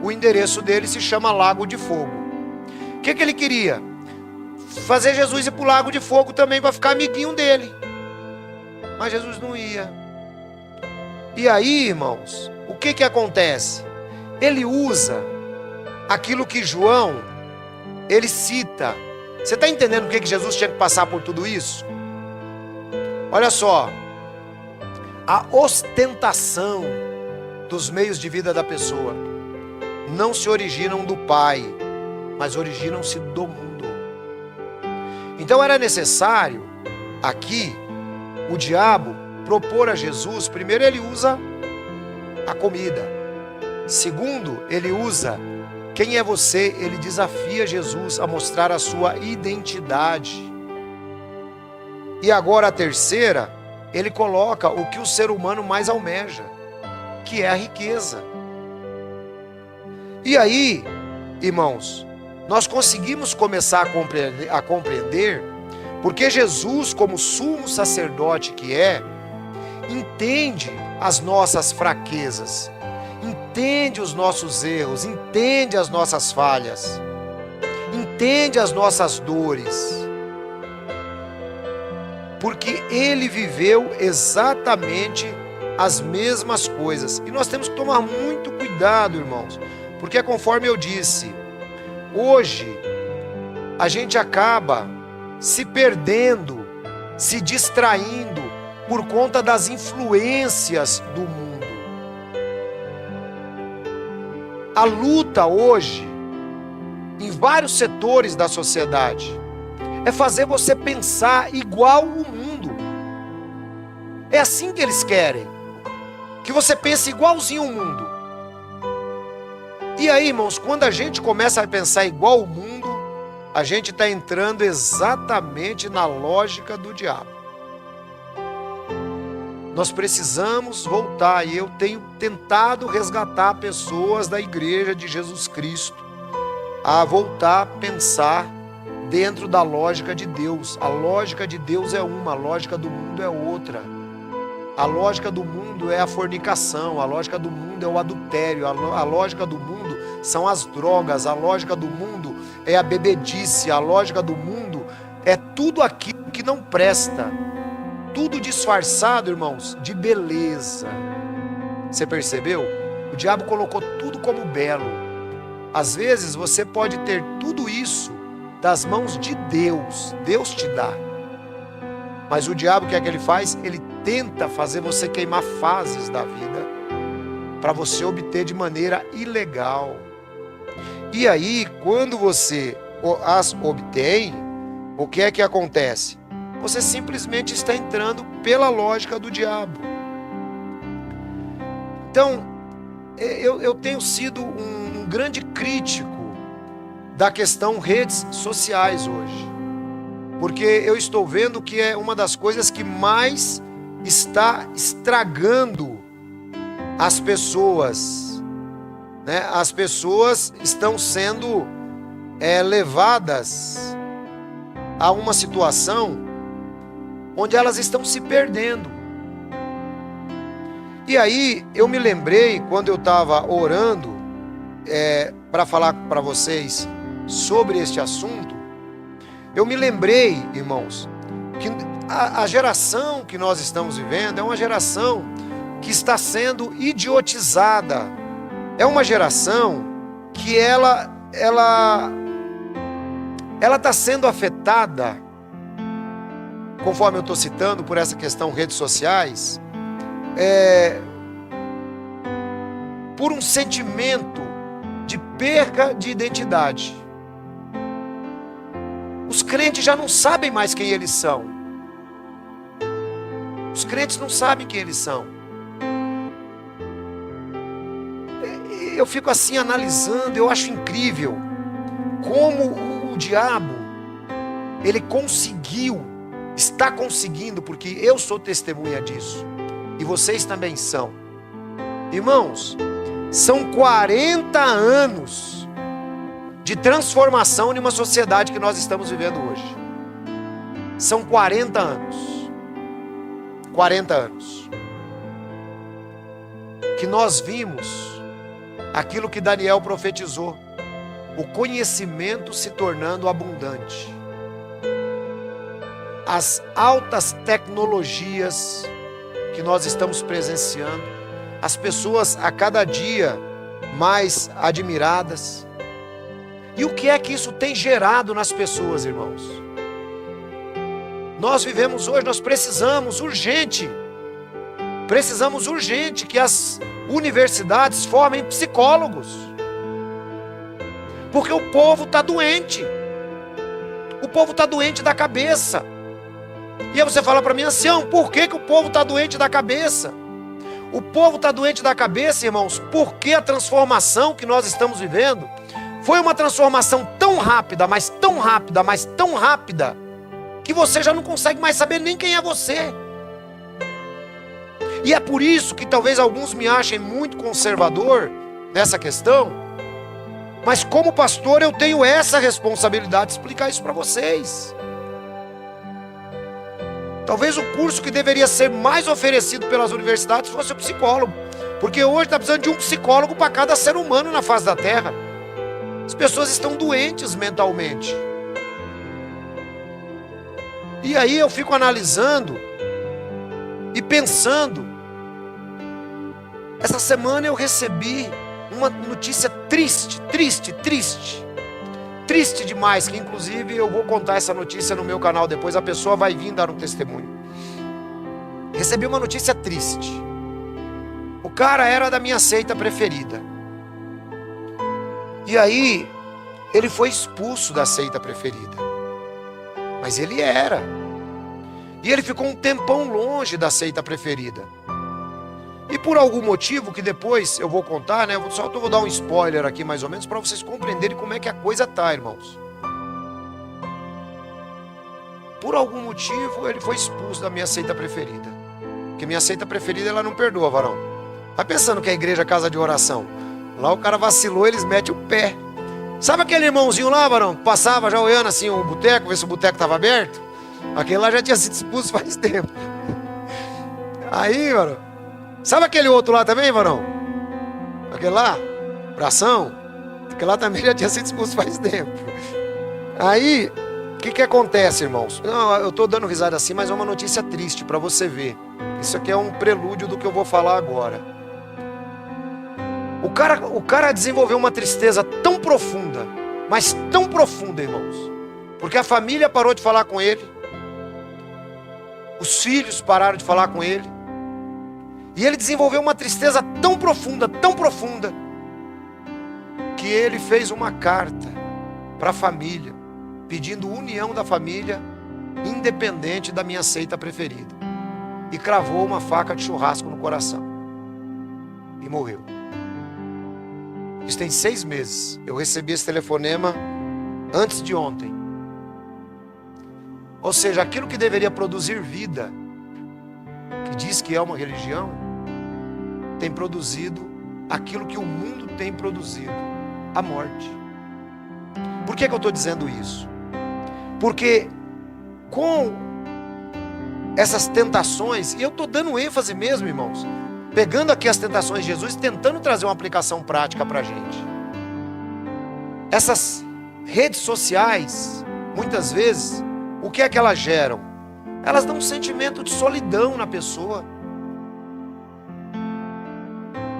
O endereço dele se chama Lago de Fogo. O que ele queria? Fazer Jesus ir para o Lago de Fogo também para ficar amiguinho dele. Mas Jesus não ia. E aí, irmãos, o que acontece? Ele usa aquilo que João, ele cita. Você está entendendo por que Jesus tinha que passar por tudo isso? Olha só. A ostentação dos meios de vida da pessoa não se originam do Pai, mas originam-se do mundo. Então era necessário, aqui, o diabo propor a Jesus. Primeiro, ele usa a comida. Segundo, ele usa quem é você. Ele desafia Jesus a mostrar a sua identidade. E agora a terceira, ele coloca o que o ser humano mais almeja, que é a riqueza. E aí, irmãos, nós conseguimos começar a compreender porque Jesus, como sumo sacerdote que é, entende as nossas fraquezas, entende os nossos erros, entende as nossas falhas, entende as nossas dores, porque ele viveu exatamente as mesmas coisas. E nós temos que tomar muito cuidado, irmãos, porque conforme eu disse, hoje a gente acaba se perdendo, se distraindo por conta das influências do mundo. A luta hoje, em vários setores da sociedade, é fazer você pensar igual o mundo. É assim que eles querem, que você pense igualzinho o mundo. E aí, irmãos, quando a gente começa a pensar igual o mundo, a gente está entrando exatamente na lógica do diabo. Nós precisamos voltar, e eu tenho tentado resgatar pessoas da igreja de Jesus Cristo a voltar a pensar dentro da lógica de Deus. A lógica de Deus é uma, a lógica do mundo é outra. A lógica do mundo é a fornicação, a lógica do mundo é o adultério, a lógica do mundo são as drogas, a lógica do mundo é a bebedice, a lógica do mundo é tudo aquilo que não presta, tudo disfarçado, irmãos, de beleza. Você percebeu? O diabo colocou tudo como belo. Às vezes você pode ter tudo isso das mãos de Deus, Deus te dá. Mas o diabo, o que é que ele faz? Ele tenta fazer você queimar fases da vida para você obter de maneira ilegal. E aí, quando você as obtém, o que é que acontece? Você simplesmente está entrando pela lógica do diabo. Então, eu tenho sido um grande crítico da questão redes sociais hoje. Porque eu estou vendo que é uma das coisas que mais está estragando as pessoas, né? As pessoas estão sendo levadas a uma situação onde elas estão se perdendo. E aí eu me lembrei, quando eu estava orando para falar para vocês sobre este assunto, eu me lembrei, irmãos, que a geração que nós estamos vivendo é uma geração que está sendo idiotizada. É uma geração que ela está sendo afetada, conforme eu estou citando, por essa questão redes sociais, por um sentimento de perca de identidade. Os crentes já não sabem mais quem eles são. Os crentes não sabem quem eles são. Eu fico assim analisando, eu acho incrível como o diabo, ele conseguiu, está conseguindo, porque eu sou testemunha disso, e vocês também são. Irmãos, são 40 anos de transformação em uma sociedade que nós estamos vivendo hoje. São 40 anos. 40 anos. Que nós vimos aquilo que Daniel profetizou. O conhecimento se tornando abundante. As altas tecnologias que nós estamos presenciando. As pessoas a cada dia mais admiradas. E o que é que isso tem gerado nas pessoas, irmãos? Nós vivemos hoje, nós precisamos urgente que as universidades formem psicólogos. Porque o povo está doente. O povo está doente da cabeça. E aí você fala para mim, ancião, por que o povo está doente da cabeça? O povo está doente da cabeça, irmãos, porque a transformação que nós estamos vivendo foi uma transformação tão rápida, mas tão rápida, mas tão rápida, que você já não consegue mais saber nem quem é você. E é por isso que talvez alguns me achem muito conservador nessa questão, mas como pastor eu tenho essa responsabilidade de explicar isso para vocês. Talvez o curso que deveria ser mais oferecido pelas universidades fosse o psicólogo, porque hoje está precisando de um psicólogo para cada ser humano na face da terra. As pessoas estão doentes mentalmente. E aí eu fico analisando e pensando. Essa semana eu recebi uma notícia triste demais, que inclusive eu vou contar essa notícia no meu canal depois, a pessoa vai vir dar um testemunho. Recebi uma notícia triste. O cara era da minha seita preferida. E aí, ele foi expulso da seita preferida. Mas ele era. E ele ficou um tempão longe da seita preferida. E por algum motivo, que depois eu vou contar, né? Eu vou dar um spoiler aqui mais ou menos, para vocês compreenderem como é que a coisa tá, irmãos. Por algum motivo, ele foi expulso da minha seita preferida. Porque minha seita preferida, ela não perdoa, varão. Vai pensando que é a igreja é casa de oração. Lá o cara vacilou, eles metem o pé. Sabe aquele irmãozinho lá, varão, que passava já olhando assim o boteco, ver se o boteco estava aberto? Aquele lá já tinha sido expulso faz tempo. Aí, varão, sabe aquele outro lá também, varão? Aquele lá, bração, aquele lá também já tinha sido expulso faz tempo. Aí, o que acontece, irmãos? Não, eu estou dando risada assim, mas é uma notícia triste para você ver. Isso aqui é um prelúdio do que eu vou falar agora. O cara desenvolveu uma tristeza tão profunda, mas tão profunda, irmãos, porque a família parou de falar com ele, os filhos pararam de falar com ele, e ele desenvolveu uma tristeza tão profunda, que ele fez uma carta para a família, pedindo união da família, independente da minha seita preferida, e cravou uma faca de churrasco no coração, e morreu. Isso tem 6 meses. Eu recebi esse telefonema antes de ontem. Ou seja, aquilo que deveria produzir vida, que diz que é uma religião, tem produzido aquilo que o mundo tem produzido, a morte. Por que eu estou dizendo isso? Porque com essas tentações, e eu estou dando ênfase mesmo, irmãos, pegando aqui as tentações de Jesus, tentando trazer uma aplicação prática para a gente. Essas redes sociais, muitas vezes, o que é que elas geram? Elas dão um sentimento de solidão na pessoa.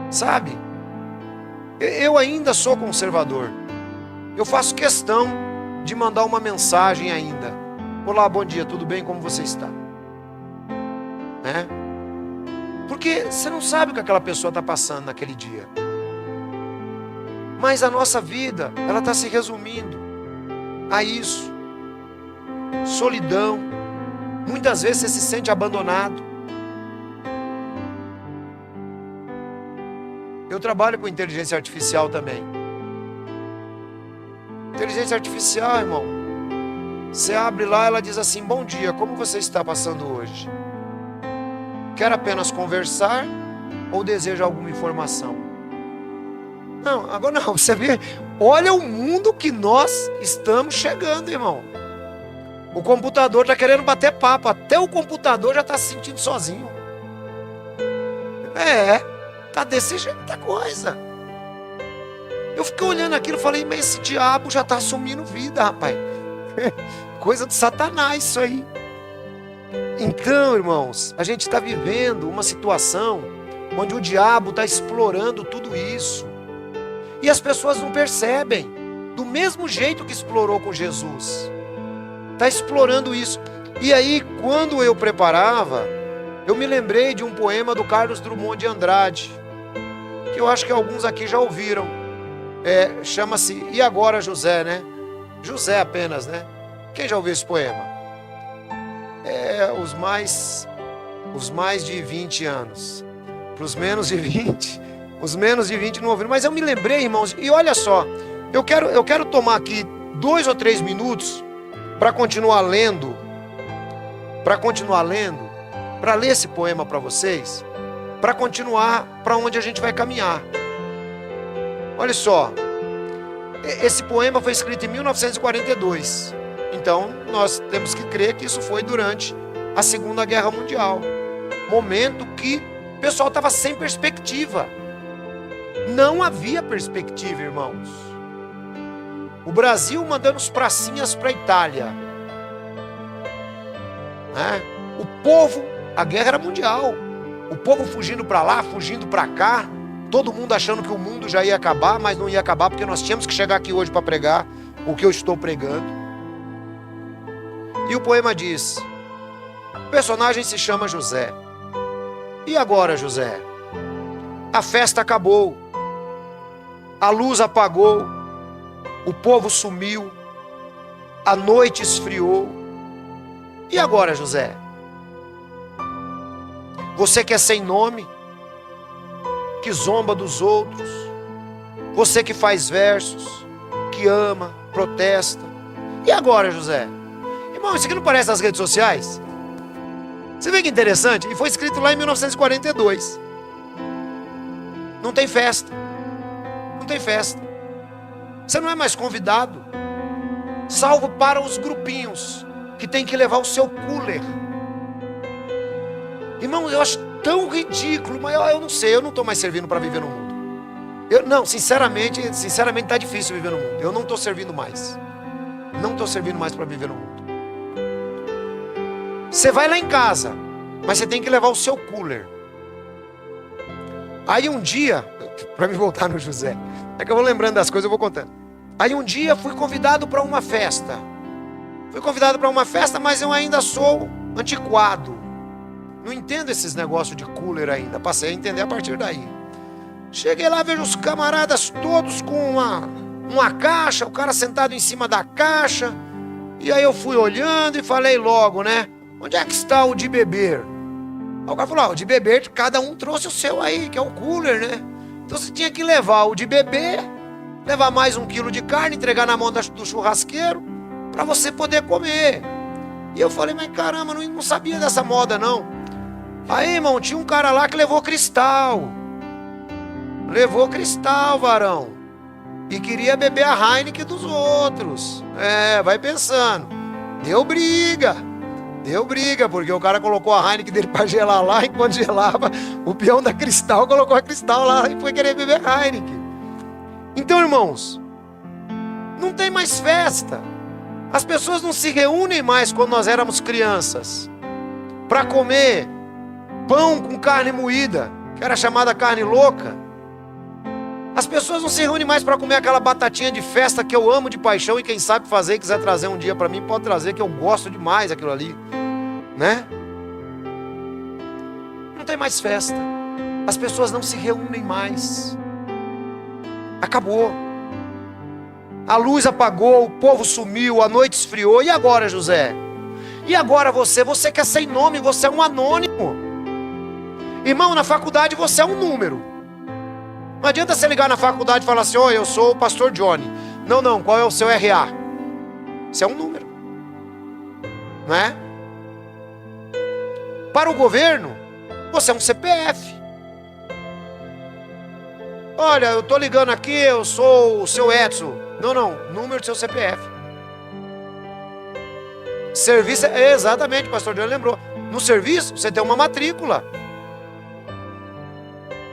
Sabe? Eu ainda sou conservador. Eu faço questão de mandar uma mensagem ainda. Olá, bom dia, tudo bem? Como você está? Né? Porque você não sabe o que aquela pessoa está passando naquele dia. Mas a nossa vida, ela está se resumindo a isso. Solidão. Muitas vezes você se sente abandonado. Eu trabalho com inteligência artificial também. Inteligência artificial, irmão, Você abre lá, ela diz assim: bom dia, como você está passando hoje? Quer apenas conversar ou deseja alguma informação? Não, agora não, você vê, olha o mundo que nós estamos chegando, irmão. O computador está querendo bater papo, até o computador já está se sentindo sozinho. Tá desse jeito a coisa. Eu fiquei olhando aquilo e falei: mas esse diabo já está assumindo vida, rapaz. Coisa de Satanás isso aí. Então, irmãos, a gente está vivendo uma situação onde o diabo está explorando tudo isso. E as pessoas não percebem. Do mesmo jeito que explorou com Jesus. Está explorando isso. E aí, quando eu preparava, eu me lembrei de um poema do Carlos Drummond de Andrade, que eu acho que alguns aqui já ouviram. Chama-se E Agora, José, né? José apenas, né? Quem já ouviu esse poema? Os mais de 20 anos. Para os menos de 20, os menos de 20 não ouviram. Mas eu me lembrei, irmãos, e olha só, eu quero tomar aqui 2 ou 3 minutos para continuar lendo, para ler esse poema para vocês, para continuar para onde a gente vai caminhar. Olha só, esse poema foi escrito em 1942, então nós temos que crer que isso foi durante a Segunda Guerra Mundial, momento que o pessoal estava sem perspectiva, não havia perspectiva, irmãos. O Brasil mandando os pracinhas para a Itália, né? O povo, a guerra era mundial, o povo fugindo para lá, fugindo para cá, todo mundo achando que o mundo já ia acabar, mas não ia acabar, porque nós tínhamos que chegar aqui hoje para pregar o que eu estou pregando. E o poema diz: o personagem se chama José. E agora, José? A festa acabou, a luz apagou, o povo sumiu, a noite esfriou. E agora, José? Você que é sem nome, que zomba dos outros, você que faz versos, que ama, protesta. E agora, José? Irmão, isso aqui não parece nas redes sociais? Você vê que interessante? E foi escrito lá em 1942. Não tem festa. Não tem festa. Você não é mais convidado, salvo para os grupinhos que tem que levar o seu cooler. Irmão, eu acho tão ridículo, mas eu não sei, eu não estou mais servindo para viver no mundo. Sinceramente está difícil viver no mundo. Eu não estou servindo mais. Não estou servindo mais para viver no mundo. Você vai lá em casa, mas você tem que levar o seu cooler. Aí um dia, para me voltar no José, é que eu vou lembrando das coisas, eu vou contando. Aí um dia fui convidado para uma festa. Mas eu ainda sou antiquado. Não entendo esses negócios de cooler ainda. Passei a entender a partir daí. Cheguei lá, vejo os camaradas todos com uma caixa, o cara sentado em cima da caixa. E aí eu fui olhando e falei logo, né? Onde é que está o de beber? Aí o cara falou: o de beber, cada um trouxe o seu aí, que é o cooler, né? Então você tinha que levar o de beber, levar mais 1 quilo de carne, entregar na mão do churrasqueiro, para você poder comer. E eu falei: mas caramba, não sabia dessa moda não. Aí, irmão, tinha um cara lá que levou cristal. Levou cristal, varão. E queria beber a Heineken dos outros. Vai pensando. Deu briga, porque o cara colocou a Heineken dele para gelar lá. Enquanto gelava, o peão da Cristal colocou a Cristal lá e foi querer beber Heineken. Então, irmãos, não tem mais festa. As pessoas não se reúnem mais quando nós éramos crianças para comer pão com carne moída, que era chamada carne louca. As pessoas não se reúnem mais para comer aquela batatinha de festa que eu amo de paixão, e quem sabe fazer e quiser trazer um dia para mim, pode trazer, que eu gosto demais daquilo ali, né? Não tem mais festa. As pessoas não se reúnem mais. Acabou. A luz apagou, o povo sumiu, a noite esfriou. E agora, José? E agora você que é sem nome, você é um anônimo. Irmão, na faculdade você é um número. Não adianta você ligar na faculdade e falar assim: oi, eu sou o pastor Johnny. Não, qual é o seu RA? Você é um número. não é? Para o governo, você é um CPF. Olha, eu estou ligando aqui, eu sou o seu Edson. Não, número do seu CPF. Serviço, exatamente, o pastor John lembrou. No serviço, você tem uma matrícula.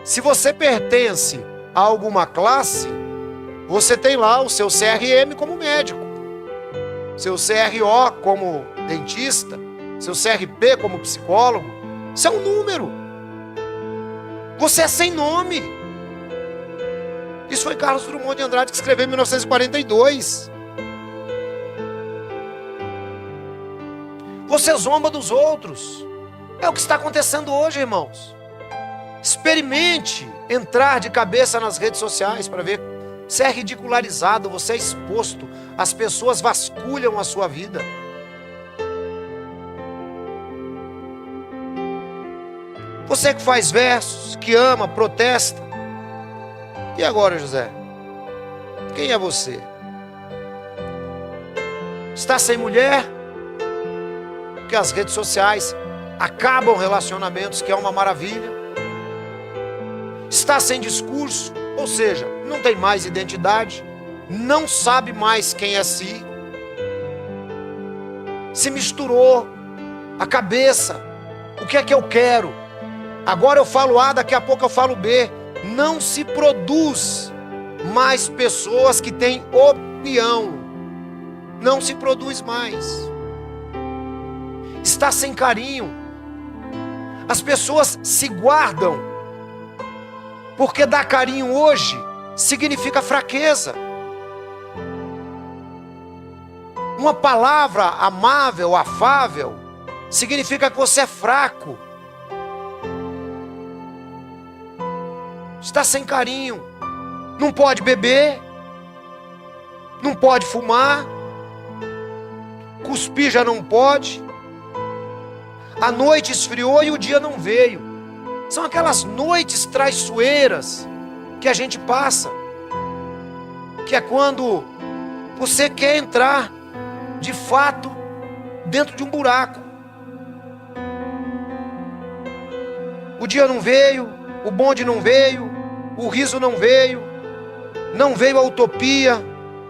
Se você pertence a alguma classe, você tem lá o seu CRM como médico, seu CRO como dentista, seu CRP como psicólogo. Isso é um número. Você é sem nome. Isso foi Carlos Drummond de Andrade que escreveu em 1942. Você zomba dos outros. É o que está acontecendo hoje, irmãos. Experimente entrar de cabeça nas redes sociais para ver. Você é ridicularizado, você é exposto. As pessoas vasculham a sua vida. Você que faz versos, que ama, protesta. E agora, José? Quem é você? Está sem mulher? Porque as redes sociais acabam relacionamentos, que é uma maravilha. Está sem discurso, ou seja, não tem mais identidade, não sabe mais quem é si. Se misturou a cabeça. O que é que eu quero? Agora eu falo A, daqui a pouco eu falo B. Não se produz mais pessoas que têm opinião. Não se produz mais. Está sem carinho. As pessoas se guardam, porque dar carinho hoje significa fraqueza. Uma palavra amável, afável, significa que você é fraco. Está sem carinho. Não pode beber, não pode fumar, cuspir já não pode. A noite esfriou e o dia não veio. São aquelas noites traiçoeiras que a gente passa, que é quando você quer entrar de fato dentro de um buraco. O dia não veio, o bonde não veio, o riso não veio a utopia,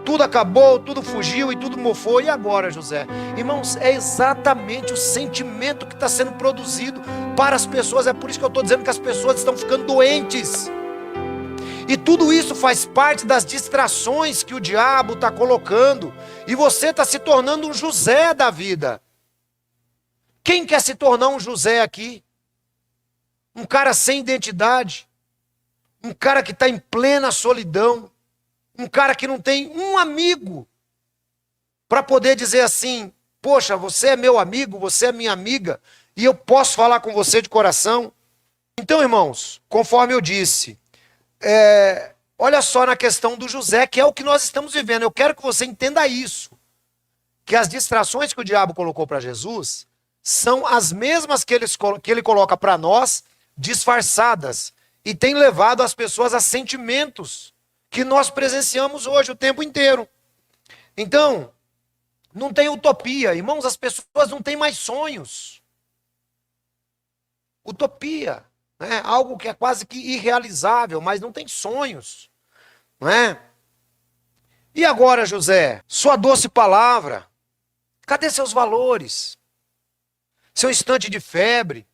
tudo acabou, tudo fugiu e tudo mofou. E agora, José? Irmãos, é exatamente o sentimento que está sendo produzido para as pessoas. É por isso que eu estou dizendo que as pessoas estão ficando doentes. E tudo isso faz parte das distrações que o diabo está colocando. E você está se tornando um José da vida. Quem quer se tornar um José aqui? Um cara sem identidade. Um cara que está em plena solidão. Um cara que não tem um amigo para poder dizer assim: poxa, você é meu amigo, você é minha amiga, e eu posso falar com você de coração. Então, irmãos, conforme eu disse, olha só na questão do José, que é o que nós estamos vivendo. Eu quero que você entenda isso, que as distrações que o diabo colocou para Jesus são as mesmas que ele coloca para nós, disfarçadas, e tem levado as pessoas a sentimentos que nós presenciamos hoje o tempo inteiro. Então, não tem utopia. Irmãos, as pessoas não têm mais sonhos. Utopia, né? Algo que é quase que irrealizável, mas não tem sonhos, não é? E agora, José, sua doce palavra, cadê seus valores? Seu instante de febre,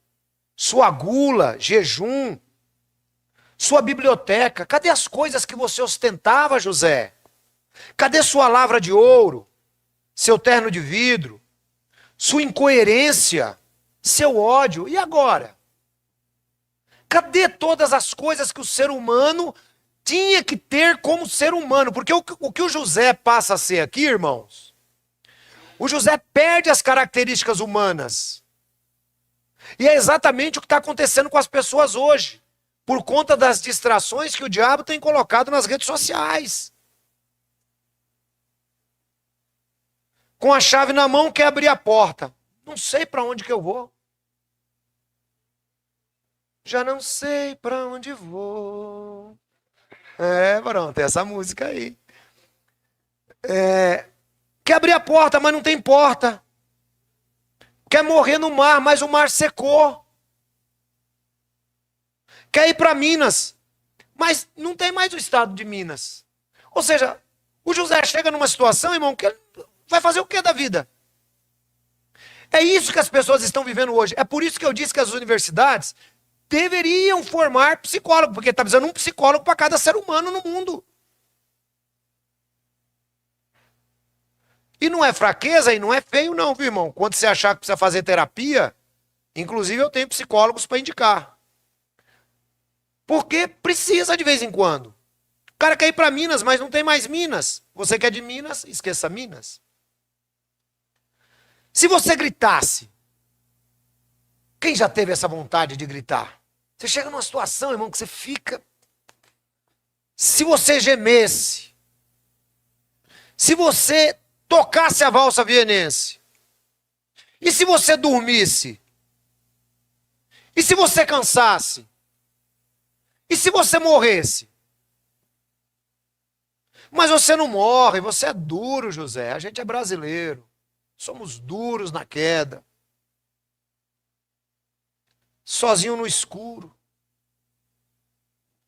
sua gula, jejum, sua biblioteca, cadê as coisas que você ostentava, José? Cadê sua lavra de ouro, seu terno de vidro, sua incoerência, seu ódio? E agora? Cadê todas as coisas que o ser humano tinha que ter como ser humano? Porque o que o José passa a ser aqui, irmãos, o José perde as características humanas. E é exatamente o que está acontecendo com as pessoas hoje, por conta das distrações que o diabo tem colocado nas redes sociais. Com a chave na mão, quer abrir a porta. Não sei para onde que eu vou. Já não sei para onde vou. Pronto, tem essa música aí. Quer abrir a porta, mas não tem porta. Quer morrer no mar, mas o mar secou. Quer ir para Minas, mas não tem mais o estado de Minas. Ou seja, o José chega numa situação, irmão, que ele vai fazer o que da vida? É isso que as pessoas estão vivendo hoje. É por isso que eu disse que as universidades deveriam formar psicólogo, porque está precisando de um psicólogo para cada ser humano no mundo. E não é fraqueza e não é feio não, viu, irmão? Quando você achar que precisa fazer terapia, inclusive eu tenho psicólogos para indicar. Porque precisa de vez em quando. O cara quer ir para Minas, mas não tem mais Minas. Você quer de Minas, esqueça Minas. Se você gritasse, quem já teve essa vontade de gritar? Você chega numa situação, irmão, que você fica... Se você gemesse, se você tocasse a valsa vienense, e se você dormisse, e se você cansasse, e se você morresse? Mas você não morre, você é duro, José. A gente é brasileiro. Somos duros na queda. Sozinho no escuro.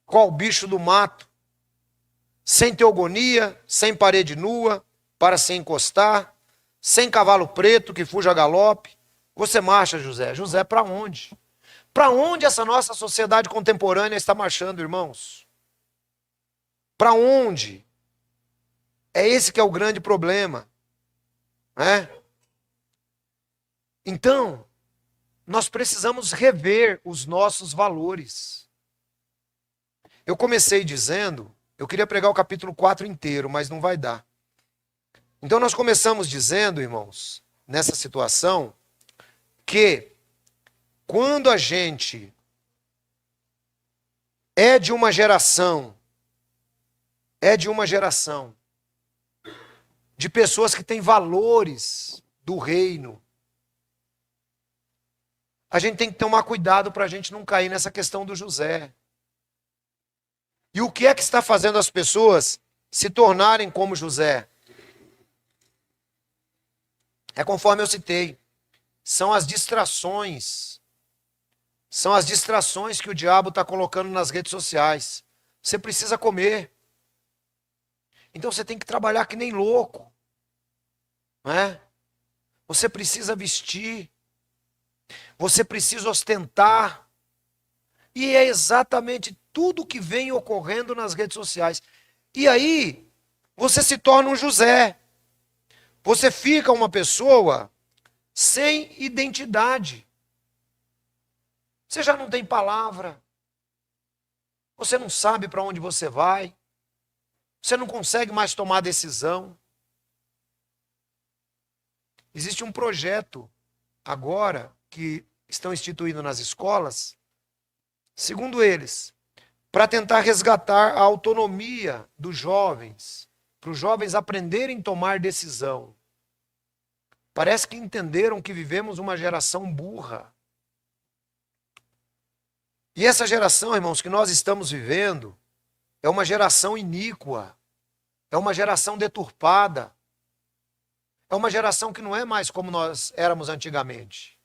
Qual bicho do mato. Sem teogonia, sem parede nua para se encostar, sem cavalo preto que fuja a galope. Você marcha, José. José, para onde? Para onde essa nossa sociedade contemporânea está marchando, irmãos? Para onde? É esse que é o grande problema. Né? Então, nós precisamos rever os nossos valores. Eu comecei dizendo, eu queria pregar o capítulo 4 inteiro, mas não vai dar. Então nós começamos dizendo, irmãos, nessa situação, que quando a gente é de uma geração de pessoas que têm valores do reino, a gente tem que tomar cuidado para a gente não cair nessa questão do José. E o que é que está fazendo as pessoas se tornarem como José? É conforme eu citei. São as distrações. São as distrações que o diabo está colocando nas redes sociais. Você precisa comer. Então você tem que trabalhar que nem louco. Não é? Você precisa vestir. Você precisa ostentar. E é exatamente tudo que vem ocorrendo nas redes sociais. E aí, você se torna um José. Você fica uma pessoa sem identidade. Você já não tem palavra. Você não sabe para onde você vai. Você não consegue mais tomar decisão. Existe um projeto agora que estão instituindo nas escolas, segundo eles, para tentar resgatar a autonomia dos jovens, para os jovens aprenderem a tomar decisão. Parece que entenderam que vivemos uma geração burra. E essa geração, irmãos, que nós estamos vivendo, é uma geração iníqua, é uma geração deturpada, é uma geração que não é mais como nós éramos antigamente.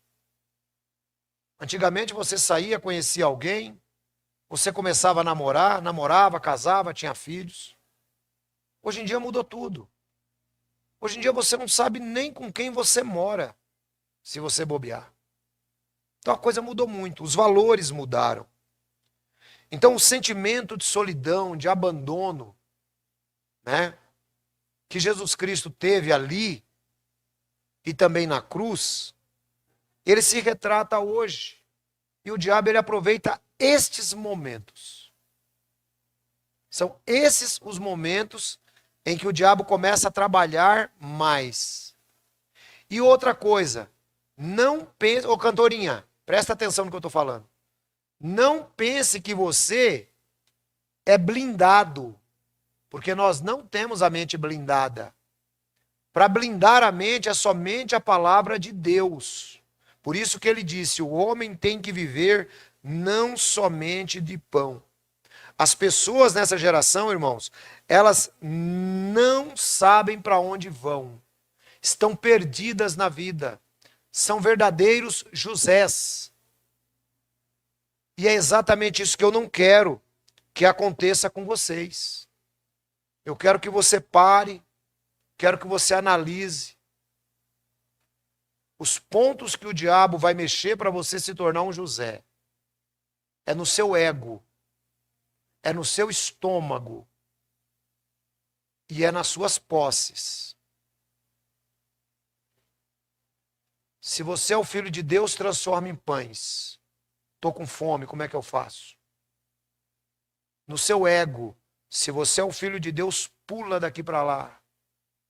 Antigamente você saía, conhecia alguém, você começava a namorar, namorava, casava, tinha filhos. Hoje em dia mudou tudo. Hoje em dia você não sabe nem com quem você mora, se você bobear. Então a coisa mudou muito, os valores mudaram. Então o sentimento de solidão, de abandono, né, que Jesus Cristo teve ali e também na cruz, ele se retrata hoje. E o diabo ele aproveita estes momentos. São esses os momentos em que o diabo começa a trabalhar mais. E outra coisa, não pense... Ô cantorinha, presta atenção no que eu estou falando. Não pense que você é blindado, porque nós não temos a mente blindada. Para blindar a mente é somente a palavra de Deus. Por isso que ele disse, o homem tem que viver não somente de pão. As pessoas nessa geração, irmãos, elas não sabem para onde vão. Estão perdidas na vida. são verdadeiros Josés. E é exatamente isso que eu não quero que aconteça com vocês. Eu quero que você pare, quero que você analise os pontos que o diabo vai mexer para você se tornar um José. É no seu ego, é no seu estômago e é nas suas posses. Se você é o filho de Deus, transforma em pães. Estou com fome, como é que eu faço? No seu ego, se você é o filho de Deus, pula daqui para lá.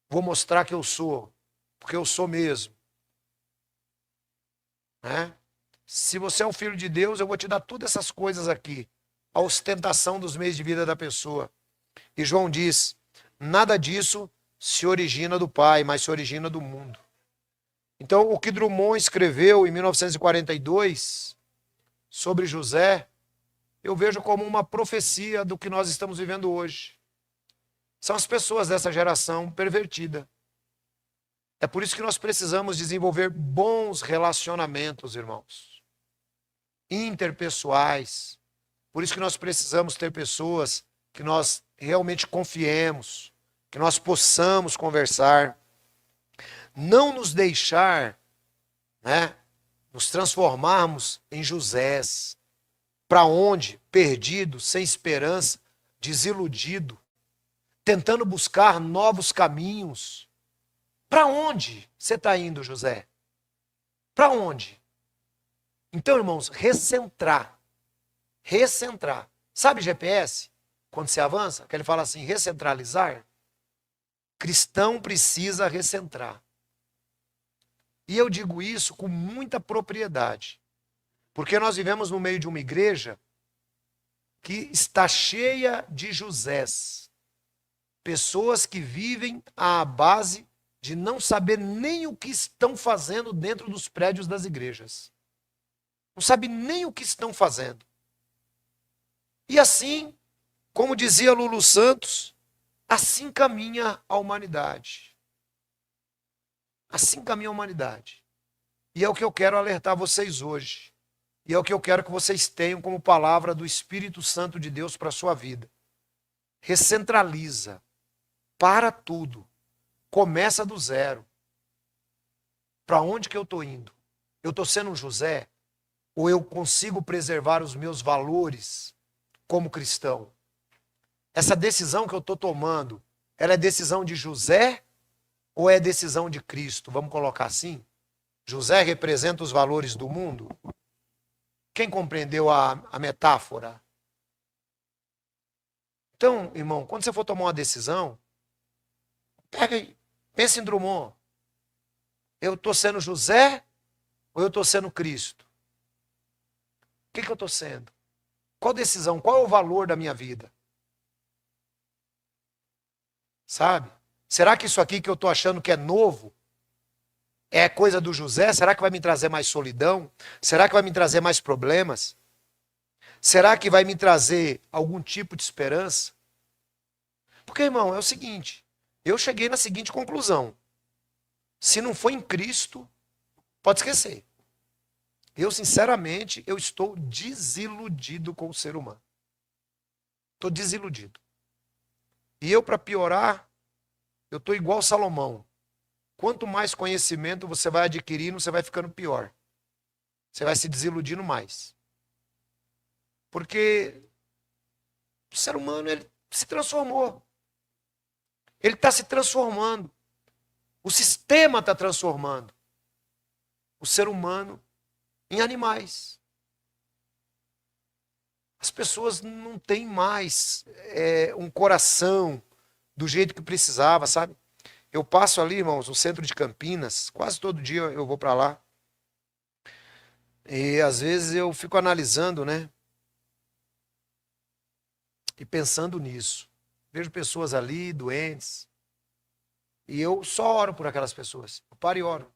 Vou mostrar que eu sou, porque eu sou mesmo. Né? Se você é o filho de Deus, eu vou te dar todas essas coisas aqui. A ostentação dos meios de vida da pessoa. E João diz, nada disso se origina do Pai, mas se origina do mundo. Então, o que Drummond escreveu em 1942 sobre José, eu vejo como uma profecia do que nós estamos vivendo hoje. São as pessoas dessa geração pervertida. É por isso que nós precisamos desenvolver bons relacionamentos, irmãos. Interpessoais. Por isso que nós precisamos ter pessoas que nós realmente confiemos, que nós possamos conversar. Não nos deixar, né, nos transformarmos em Josés. Para onde? Perdido, sem esperança, desiludido, tentando buscar novos caminhos. Para onde você está indo, José? Para onde? Então, irmãos, recentrar. Recentrar. Sabe GPS? Quando você avança, que ele fala assim, recentralizar. Cristão precisa recentrar. E eu digo isso com muita propriedade. Porque nós vivemos no meio de uma igreja que está cheia de Josés. Pessoas que vivem à base de não saber nem o que estão fazendo dentro dos prédios das igrejas. Não sabe nem o que estão fazendo. E assim, como dizia Lulu Santos, assim caminha a humanidade. Assim caminha a humanidade. E é o que eu quero alertar vocês hoje. E é o que eu quero que vocês tenham como palavra do Espírito Santo de Deus para a sua vida. Recentraliza. Para tudo. Começa do zero. Para onde que eu estou indo? Eu estou sendo um José? Ou eu consigo preservar os meus valores como cristão? Essa decisão que eu estou tomando, ela é decisão de José ou é decisão de Cristo? Vamos colocar assim? José representa os valores do mundo? Quem compreendeu a metáfora? Então, irmão, quando você for tomar uma decisão, pega aí, pensa em Drummond. Eu estou sendo José ou eu estou sendo Cristo? O que eu estou sendo? Qual decisão? Qual é o valor da minha vida? Sabe? Será que isso aqui que eu estou achando que é novo é coisa do José? Será que vai me trazer mais solidão? Será que vai me trazer mais problemas? Será que vai me trazer algum tipo de esperança? Porque, irmão, é o seguinte, eu cheguei na seguinte conclusão. Se não for em Cristo, pode esquecer. Eu, sinceramente, eu estou desiludido com o ser humano. Estou desiludido. E eu, para piorar, eu estou igual Salomão. Quanto mais conhecimento você vai adquirindo, você vai ficando pior. Você vai se desiludindo mais. Porque o ser humano, ele se transformou. Ele está se transformando. O sistema está transformando o ser humano em animais. As pessoas não têm mais um coração do jeito que precisava, sabe? Eu passo ali, irmãos, no centro de Campinas, quase todo dia eu vou para lá. E às vezes eu fico analisando, né? E pensando nisso. Vejo pessoas ali, doentes. E eu só oro por aquelas pessoas. Eu paro e oro.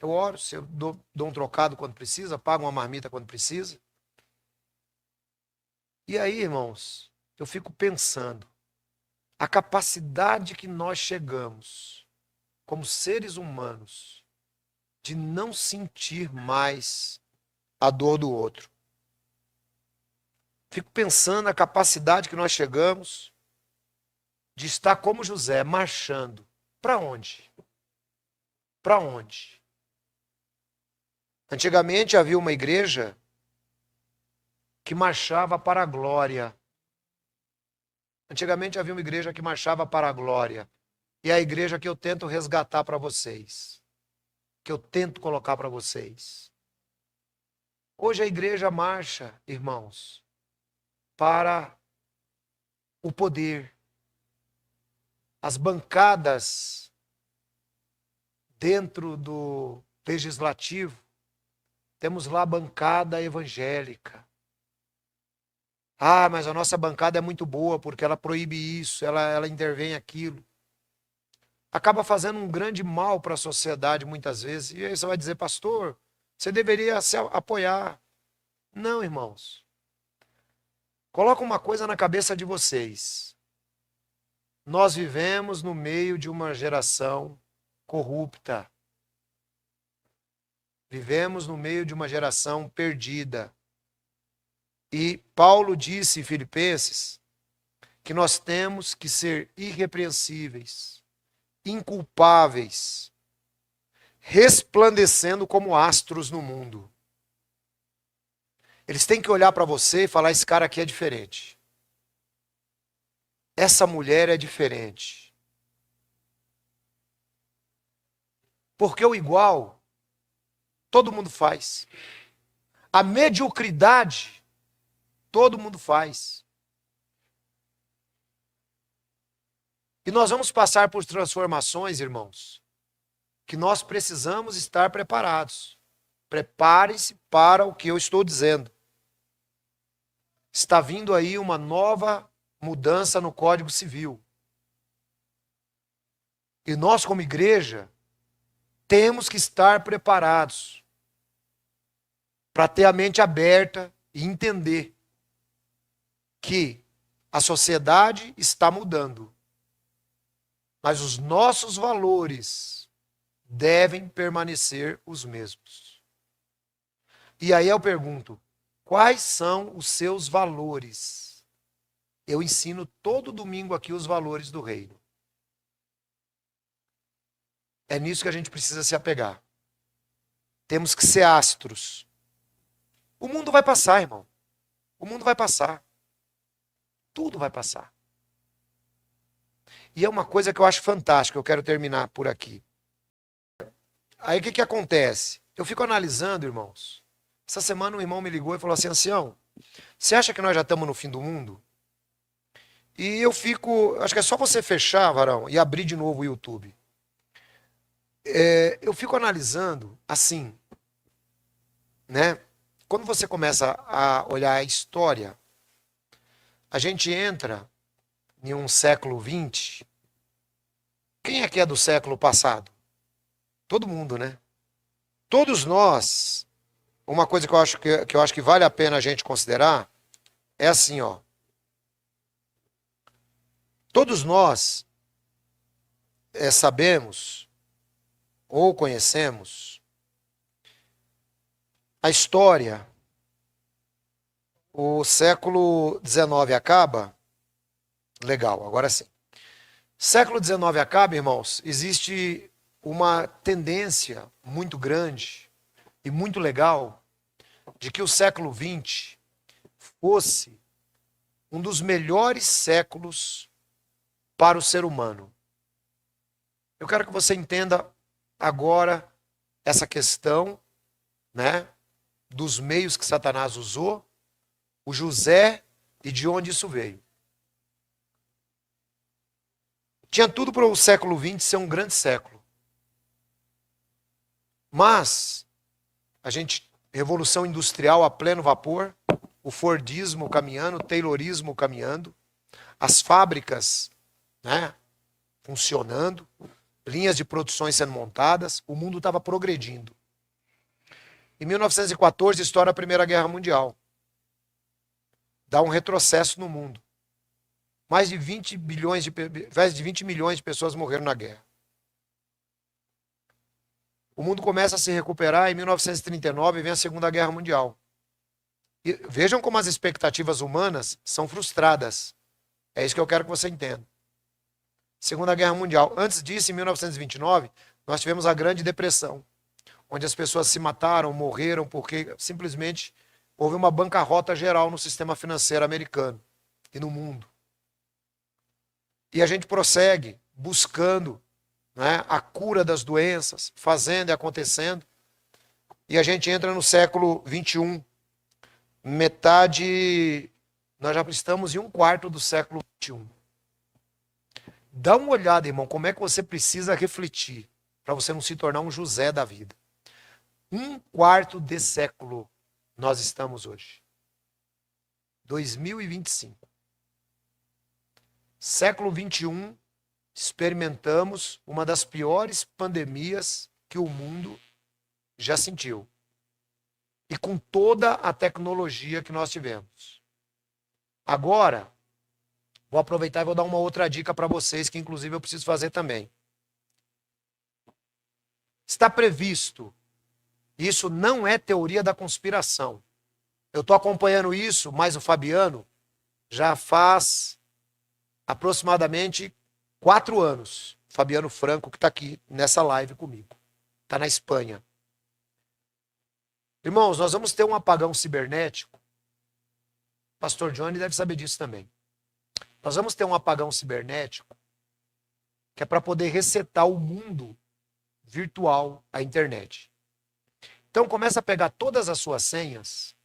Eu oro, se eu dou um trocado quando precisa, pago uma marmita quando precisa. E aí, irmãos, eu fico pensando. A capacidade que nós chegamos, como seres humanos, de não sentir mais a dor do outro. Fico pensando na capacidade que nós chegamos de estar como José, marchando. Para onde? Para onde? Antigamente havia uma igreja que marchava para a glória. Antigamente havia uma igreja que marchava para a glória. E é a igreja que eu tento resgatar para vocês. Que eu tento colocar para vocês. Hoje a igreja marcha, irmãos, para o poder. As bancadas dentro do legislativo, temos lá a bancada evangélica. Ah, mas a nossa bancada é muito boa porque ela proíbe isso, ela intervém aquilo. Acaba fazendo um grande mal para a sociedade muitas vezes. E aí você vai dizer, pastor, você deveria se apoiar. Não, irmãos. Coloca uma coisa na cabeça de vocês. Nós vivemos no meio de uma geração corrupta. Vivemos no meio de uma geração perdida. E Paulo disse em Filipenses que nós temos que ser irrepreensíveis, inculpáveis, resplandecendo como astros no mundo. Eles têm que olhar para você e falar, esse cara aqui é diferente. Essa mulher é diferente. Porque o igual, todo mundo faz. A mediocridade, todo mundo faz. E nós vamos passar por transformações, irmãos, que nós precisamos estar preparados. Prepare-se para o que eu estou dizendo. Está vindo aí uma nova mudança no Código Civil. E nós, como igreja, temos que estar preparados para ter a mente aberta e entender que a sociedade está mudando, mas os nossos valores devem permanecer os mesmos. E aí eu pergunto, quais são os seus valores? Eu ensino todo domingo aqui os valores do reino. É nisso que a gente precisa se apegar. Temos que ser astros. O mundo vai passar, irmão. O mundo vai passar. Tudo vai passar. E é uma coisa que eu acho fantástica, eu quero terminar por aqui. Aí o que acontece? Eu fico analisando, irmãos. Essa semana um irmão me ligou e falou assim, ancião, você acha que nós já estamos no fim do mundo? E eu fico, acho que é só você fechar, varão, e abrir de novo o YouTube. Eu fico analisando assim, né? Quando você começa a olhar a história, a gente entra em um século XX. Quem é que é do século passado? Todo mundo, né? Todos nós, uma coisa que eu acho que vale a pena a gente considerar é assim, ó. Todos nós sabemos ou conhecemos a história. O século XIX acaba. Legal, agora sim. Século XIX acaba, irmãos, existe uma tendência muito grande e muito legal de que o século XX fosse um dos melhores séculos para o ser humano. Eu quero que você entenda agora essa questão, né, dos meios que Satanás usou, o José e de onde isso veio. Tinha tudo para o século XX ser um grande século. Mas revolução industrial a pleno vapor, o Fordismo caminhando, o Taylorismo caminhando, as fábricas, né, funcionando, linhas de produções sendo montadas, o mundo estava progredindo. Em 1914 estoura a Primeira Guerra Mundial. Dá um retrocesso no mundo. Mais de 20 milhões de pessoas morreram na guerra. O mundo começa a se recuperar, em 1939 vem a Segunda Guerra Mundial. E vejam como as expectativas humanas são frustradas. É isso que eu quero que você entenda. Segunda Guerra Mundial. Antes disso, em 1929, nós tivemos a Grande Depressão, onde as pessoas se mataram, morreram, porque simplesmente houve uma bancarrota geral no sistema financeiro americano e no mundo. E a gente prossegue buscando, né, a cura das doenças, fazendo e acontecendo. E a gente entra no século XXI. Nós já estamos em 1/4 do século XXI. Dá uma olhada, irmão, como é que você precisa refletir para você não se tornar um José da vida. 1/4 de século nós estamos hoje. 2025. Século XXI, experimentamos uma das piores pandemias que o mundo já sentiu. E com toda a tecnologia que nós tivemos. Agora, vou aproveitar e vou dar uma outra dica para vocês, que inclusive eu preciso fazer também. Está previsto, isso não é teoria da conspiração. Eu estou acompanhando isso, mas o Fabiano já faz aproximadamente 4 anos. Fabiano Franco, que está aqui nessa live comigo. Está na Espanha. Irmãos, nós vamos ter um apagão cibernético. Pastor Johnny deve saber disso também. Nós vamos ter um apagão cibernético que é para poder resetar o mundo virtual, a internet. Então começa a pegar todas as suas senhas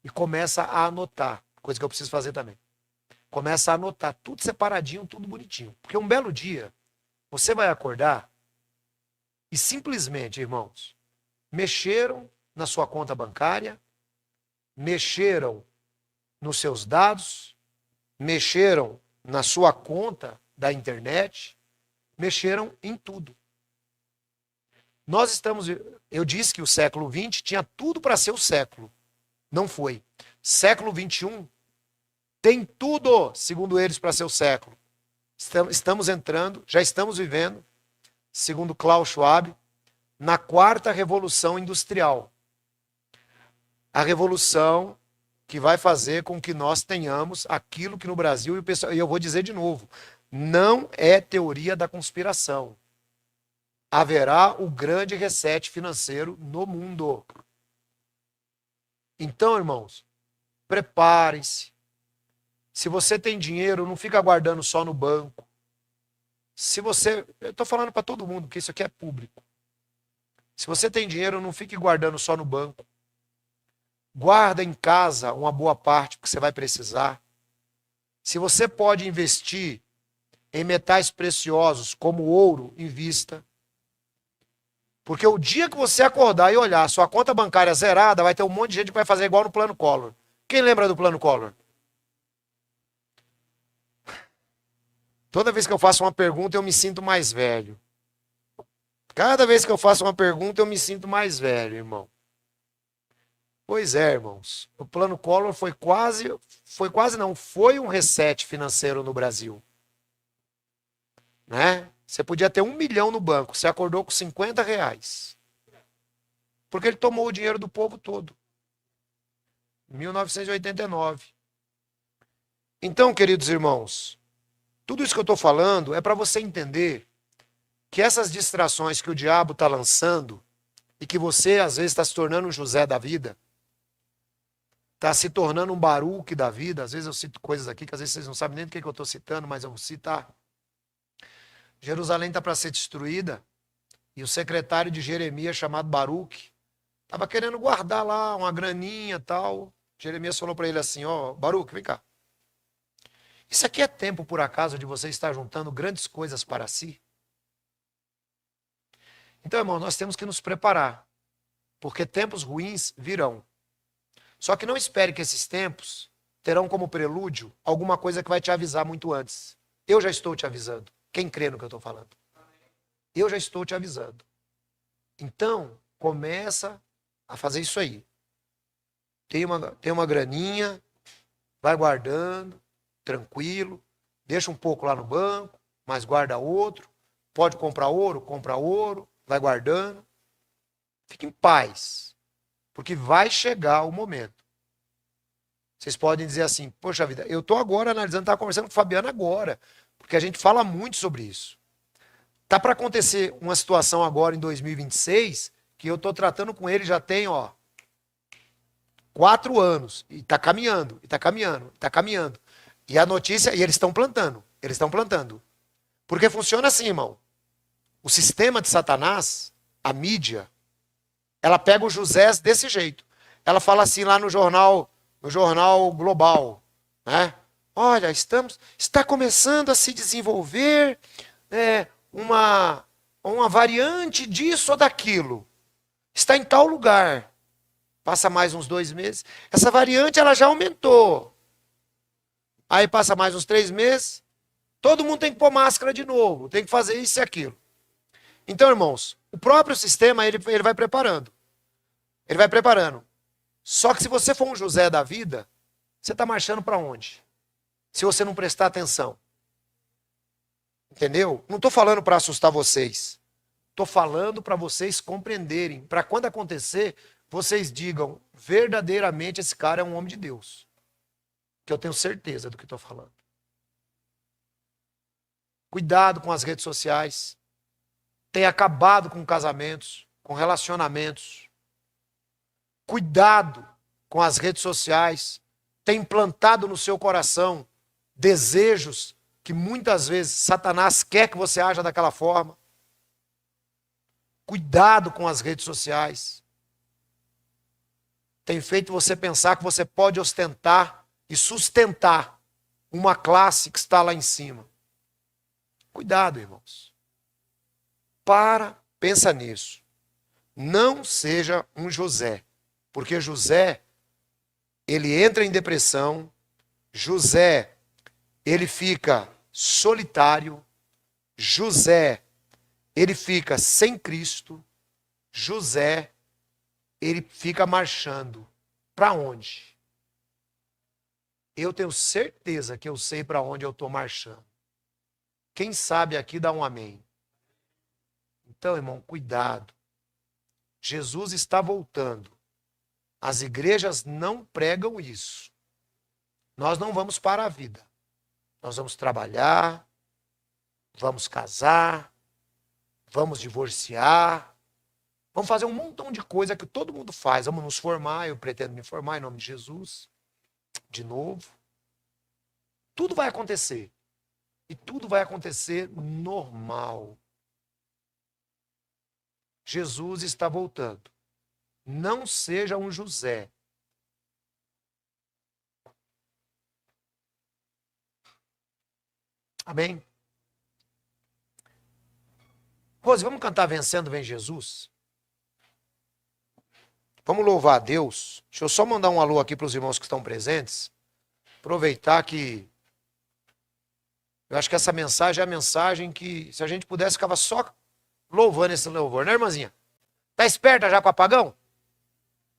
e começa a anotar, coisa que eu preciso fazer também. Começa a anotar tudo separadinho, tudo bonitinho. Porque um belo dia, você vai acordar e simplesmente, irmãos, mexeram na sua conta bancária, mexeram nos seus dados, mexeram na sua conta da internet, mexeram em tudo. Eu disse que o século XX tinha tudo para ser o século. Não foi. Século XXI tem tudo, segundo eles, para ser o século. Estamos entrando, já estamos vivendo, segundo Klaus Schwab, na 4ª revolução industrial. A revolução que vai fazer com que nós tenhamos aquilo que no Brasil, e eu vou dizer de novo, não é teoria da conspiração. Haverá o grande reset financeiro no mundo. Então, irmãos, preparem-se. Se você tem dinheiro, não fica guardando só no banco. Eu estou falando para todo mundo, porque isso aqui é público. Se você tem dinheiro, não fique guardando só no banco. Guarda em casa uma boa parte, porque você vai precisar. Se você pode investir em metais preciosos, como ouro, invista. Porque o dia que você acordar e olhar sua conta bancária zerada, vai ter um monte de gente que vai fazer igual no Plano Collor. Quem lembra do Plano Collor? Toda vez que eu faço uma pergunta, eu me sinto mais velho. Cada vez que eu faço uma pergunta, eu me sinto mais velho, irmão. Pois é, irmãos. O Plano Collor foi um reset financeiro no Brasil. Né? Você podia ter 1 milhão no banco, você acordou com R$50. Porque ele tomou o dinheiro do povo todo. 1989. Então, queridos irmãos, tudo isso que eu estou falando é para você entender que essas distrações que o diabo está lançando e que você, às vezes, está se tornando um José da vida, está se tornando um Baruque da vida. Às vezes eu cito coisas aqui que às vezes vocês não sabem nem do que eu estou citando, mas eu vou citar. Jerusalém está para ser destruída e o secretário de Jeremias, chamado Baruque, estava querendo guardar lá uma graninha e tal. Jeremias falou para ele assim, ó, Baruque, vem cá. Isso aqui é tempo, por acaso, de você estar juntando grandes coisas para si? Então, irmão, nós temos que nos preparar, porque tempos ruins virão. Só que não espere que esses tempos terão como prelúdio alguma coisa que vai te avisar muito antes. Eu já estou te avisando. Quem crê no que eu estou falando? Eu já estou te avisando. Então, começa a fazer isso aí. Tem uma graninha, vai guardando, tranquilo, deixa um pouco lá no banco, mas guarda outro. Pode comprar ouro, compra ouro, vai guardando. Fique em paz, porque vai chegar o momento. Vocês podem dizer assim, poxa vida, eu estou agora analisando, estava conversando com o Fabiano agora, porque a gente fala muito sobre isso. Tá para acontecer uma situação agora em 2026, que eu estou tratando com ele já tem, 4 anos, e está caminhando, e está caminhando, está caminhando. E a notícia, e eles estão plantando. Porque funciona assim, irmão. O sistema de Satanás, a mídia, ela pega o José desse jeito. Ela fala assim lá no jornal global, né? Olha, está começando a se desenvolver uma variante disso ou daquilo. Está em tal lugar. Passa mais uns 2 meses. Essa variante ela já aumentou. Aí passa mais uns 3 meses. Todo mundo tem que pôr máscara de novo. Tem que fazer isso e aquilo. Então, irmãos, o próprio sistema ele vai preparando. Ele vai preparando. Só que se você for um José da vida, você está marchando para onde? Se você não prestar atenção. Entendeu? Não estou falando para assustar vocês. Estou falando para vocês compreenderem. Para quando acontecer, vocês digam, verdadeiramente esse cara é um homem de Deus. Que eu tenho certeza do que estou falando. Cuidado com as redes sociais. Tem acabado com casamentos, com relacionamentos. Cuidado com as redes sociais. Tem implantado no seu coração desejos que muitas vezes Satanás quer que você haja daquela forma. Cuidado com as redes sociais. Tem feito você pensar que você pode ostentar e sustentar uma classe que está lá em cima. Cuidado, irmãos. Pensa nisso. Não seja um José. Porque José, ele entra em depressão. José, ele fica solitário. José, ele fica sem Cristo. José, ele fica marchando. Para onde? Eu tenho certeza que eu sei para onde eu estou marchando. Quem sabe aqui dá um amém. Então, irmão, cuidado. Jesus está voltando. As igrejas não pregam isso. Nós não vamos para a vida. Nós vamos trabalhar, vamos casar, vamos divorciar, vamos fazer um montão de coisa que todo mundo faz. Vamos nos formar, eu pretendo me formar em nome de Jesus. De novo. Tudo vai acontecer. E tudo vai acontecer normal. Jesus está voltando. Não seja um José. Amém? Rose, vamos cantar Vencendo Vem Jesus? Vamos louvar a Deus. Deixa eu só mandar um alô aqui para os irmãos que estão presentes. Aproveitar que eu acho que essa mensagem é a mensagem que, se a gente pudesse, ficava só louvando esse louvor, né, irmãzinha? Tá esperta já com o apagão?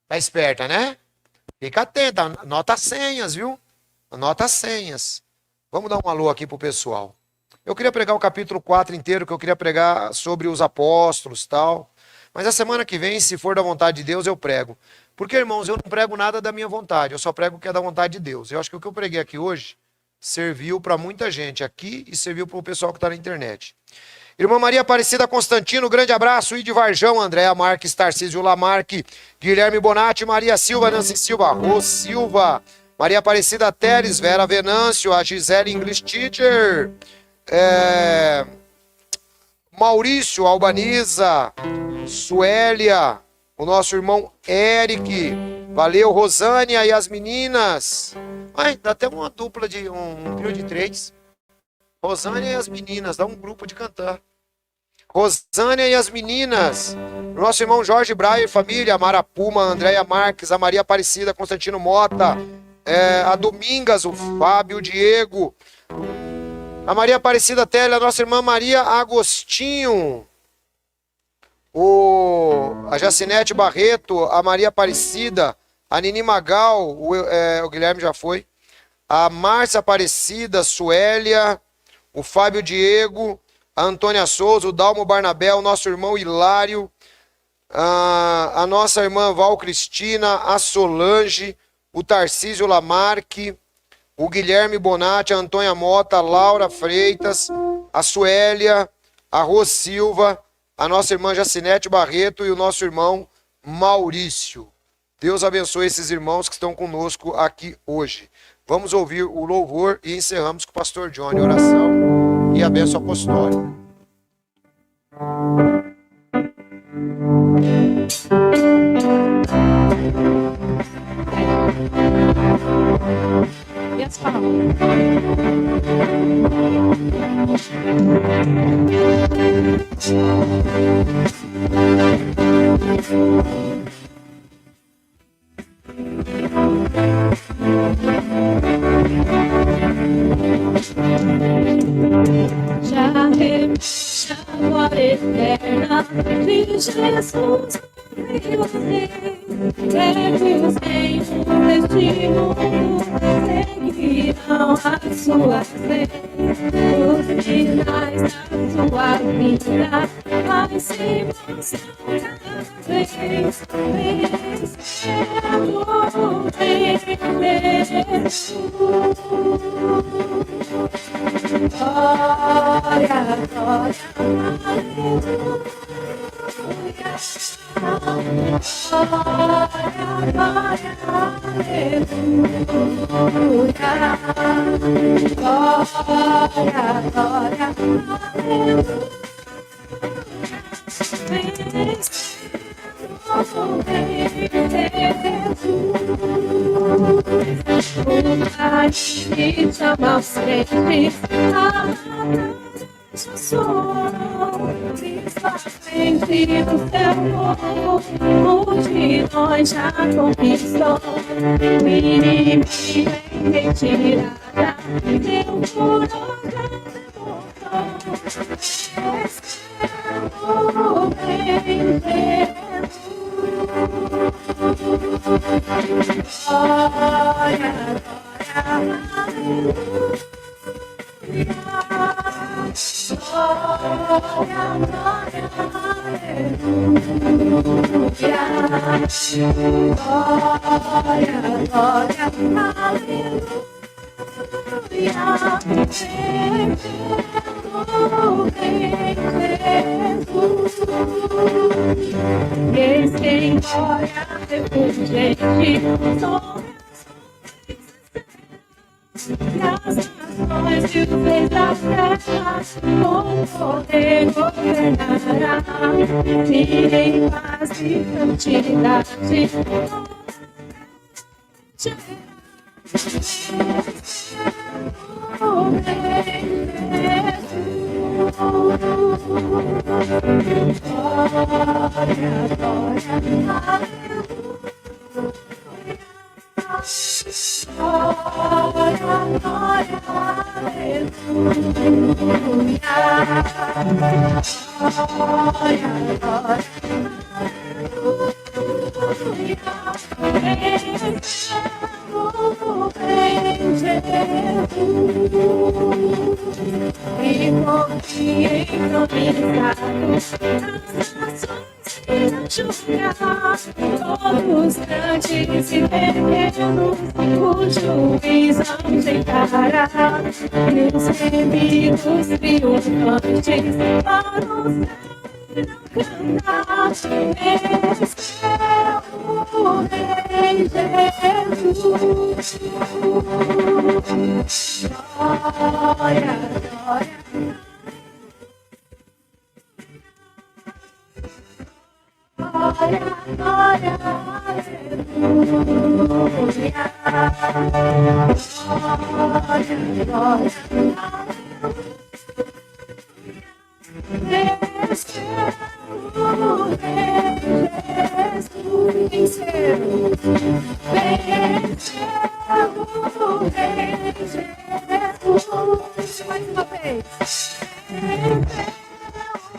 Tá esperta, né? Fica atenta, anota as senhas, viu? Anota as senhas. Vamos dar um alô aqui pro pessoal. Eu queria pregar o capítulo 4 inteiro, que eu queria pregar sobre os apóstolos e tal. Mas a semana que vem, se for da vontade de Deus, eu prego. Porque, irmãos, eu não prego nada da minha vontade, eu só prego o que é da vontade de Deus. Eu acho que o que eu preguei aqui hoje serviu para muita gente aqui e serviu para o pessoal que está na internet. Irmã Maria Aparecida Constantino, grande abraço. Ide Varjão, Andréa Marques, Tarcísio Lamarque, Guilherme Bonatti, Maria Silva, Nancy Silva, Rô Silva, Maria Aparecida Teres, Vera Venâncio, a Gisele English Teacher, Maurício Albaniza, Suélia, o nosso irmão Eric, valeu, Rosânia e as meninas. Ai, dá até uma dupla de um trio de 3. Rosânia e as meninas, dá um grupo de cantar. Rosânia e as meninas. Nosso irmão Jorge Braia e família, a Mara Puma, a Andréia Marques, a Maria Aparecida, Constantino Mota, a Domingas, o Fábio, o Diego, a Maria Aparecida Télia, a nossa irmã Maria Agostinho, a Jacinete Barreto, a Maria Aparecida, a Nini Magal, o Guilherme já foi, a Márcia Aparecida, Suélia, o Fábio Diego, a Antônia Souza, o Dalmo Barnabé, o nosso irmão Hilário, a nossa irmã Val Cristina, a Solange, o Tarcísio Lamarque, o Guilherme Bonatti, a Antônia Mota, a Laura Freitas, a Suélia, a Rô Silva, a nossa irmã Jacinete Barreto e o nosso irmão Maurício. Deus abençoe esses irmãos que estão conosco aqui hoje. Vamos ouvir o louvor e encerramos com o pastor Johnny, oração e a bênção apostólica. E as palavras? Já remete a glória eterna de Jesus, Filho Rei. Eles vêm deste mundo, seguirão as suas leis. Os sinais da sua vida vai se mostrar cada vez. Glória, glória, aleluia. E chama os crentes a sou frente do seu povo, multidões já conquistou. O inimigo em retirada, deu por outra derrotou. Recebo bem Jesus. Glória, glória, aleluia. Glória, glória, aleluia. Glória, glória, aleluia. Eis quem glória refulgente sobre e as nações e os reis da terra com poder governará. Em paz e santidade o Rei Jesus. Glória, glória, aleluia. Glória, glória, aleluia. Glória, glória, aleluia. Em Jesus. E confie entronizado as nações irão julgar todos grandes e pequenos, o juiz ajeitará e os inimigos triunfantes para o céu cantar. Esse é o Rei Jesus. Glória, glória. Glória, glória, aleluia. Glória, glória, aleluia. Venceu o Rei Jesus. Venceu o Rei Jesus. Mais uma vez. Venceu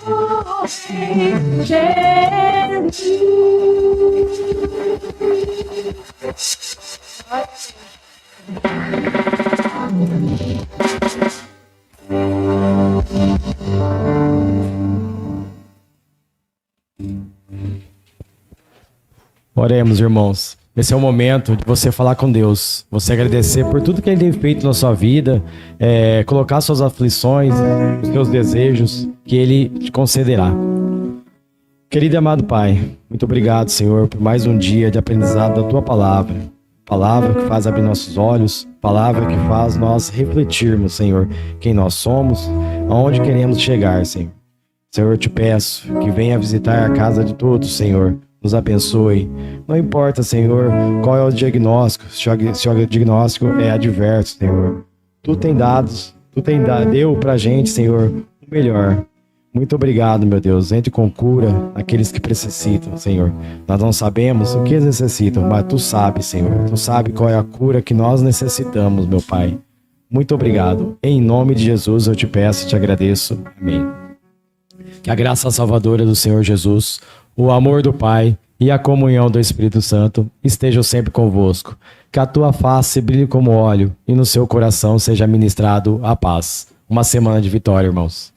o Rei Jesus. Oremos, irmãos. Esse é o momento de você falar com Deus, você agradecer por tudo que Ele tem feito na sua vida, colocar suas aflições, os seus desejos, que Ele te concederá. Querido e amado Pai, muito obrigado, Senhor, por mais um dia de aprendizado da Tua palavra. Palavra que faz abrir nossos olhos, palavra que faz nós refletirmos, Senhor, quem nós somos, aonde queremos chegar, Senhor. Senhor, eu te peço que venha visitar a casa de todos, Senhor. Nos abençoe. Não importa, Senhor, qual é o diagnóstico, se o diagnóstico é adverso, Senhor. Tu deu pra gente, Senhor, o melhor. Muito obrigado, meu Deus. Entre com cura aqueles que necessitam, Senhor. Nós não sabemos o que eles necessitam, mas Tu sabes, Senhor. Tu sabes qual é a cura que nós necessitamos, meu Pai. Muito obrigado. Em nome de Jesus eu te peço e te agradeço. Amém. Que a graça salvadora do Senhor Jesus, o amor do Pai e a comunhão do Espírito Santo estejam sempre convosco. Que a tua face brilhe como óleo e no seu coração seja ministrado a paz. Uma semana de vitória, irmãos.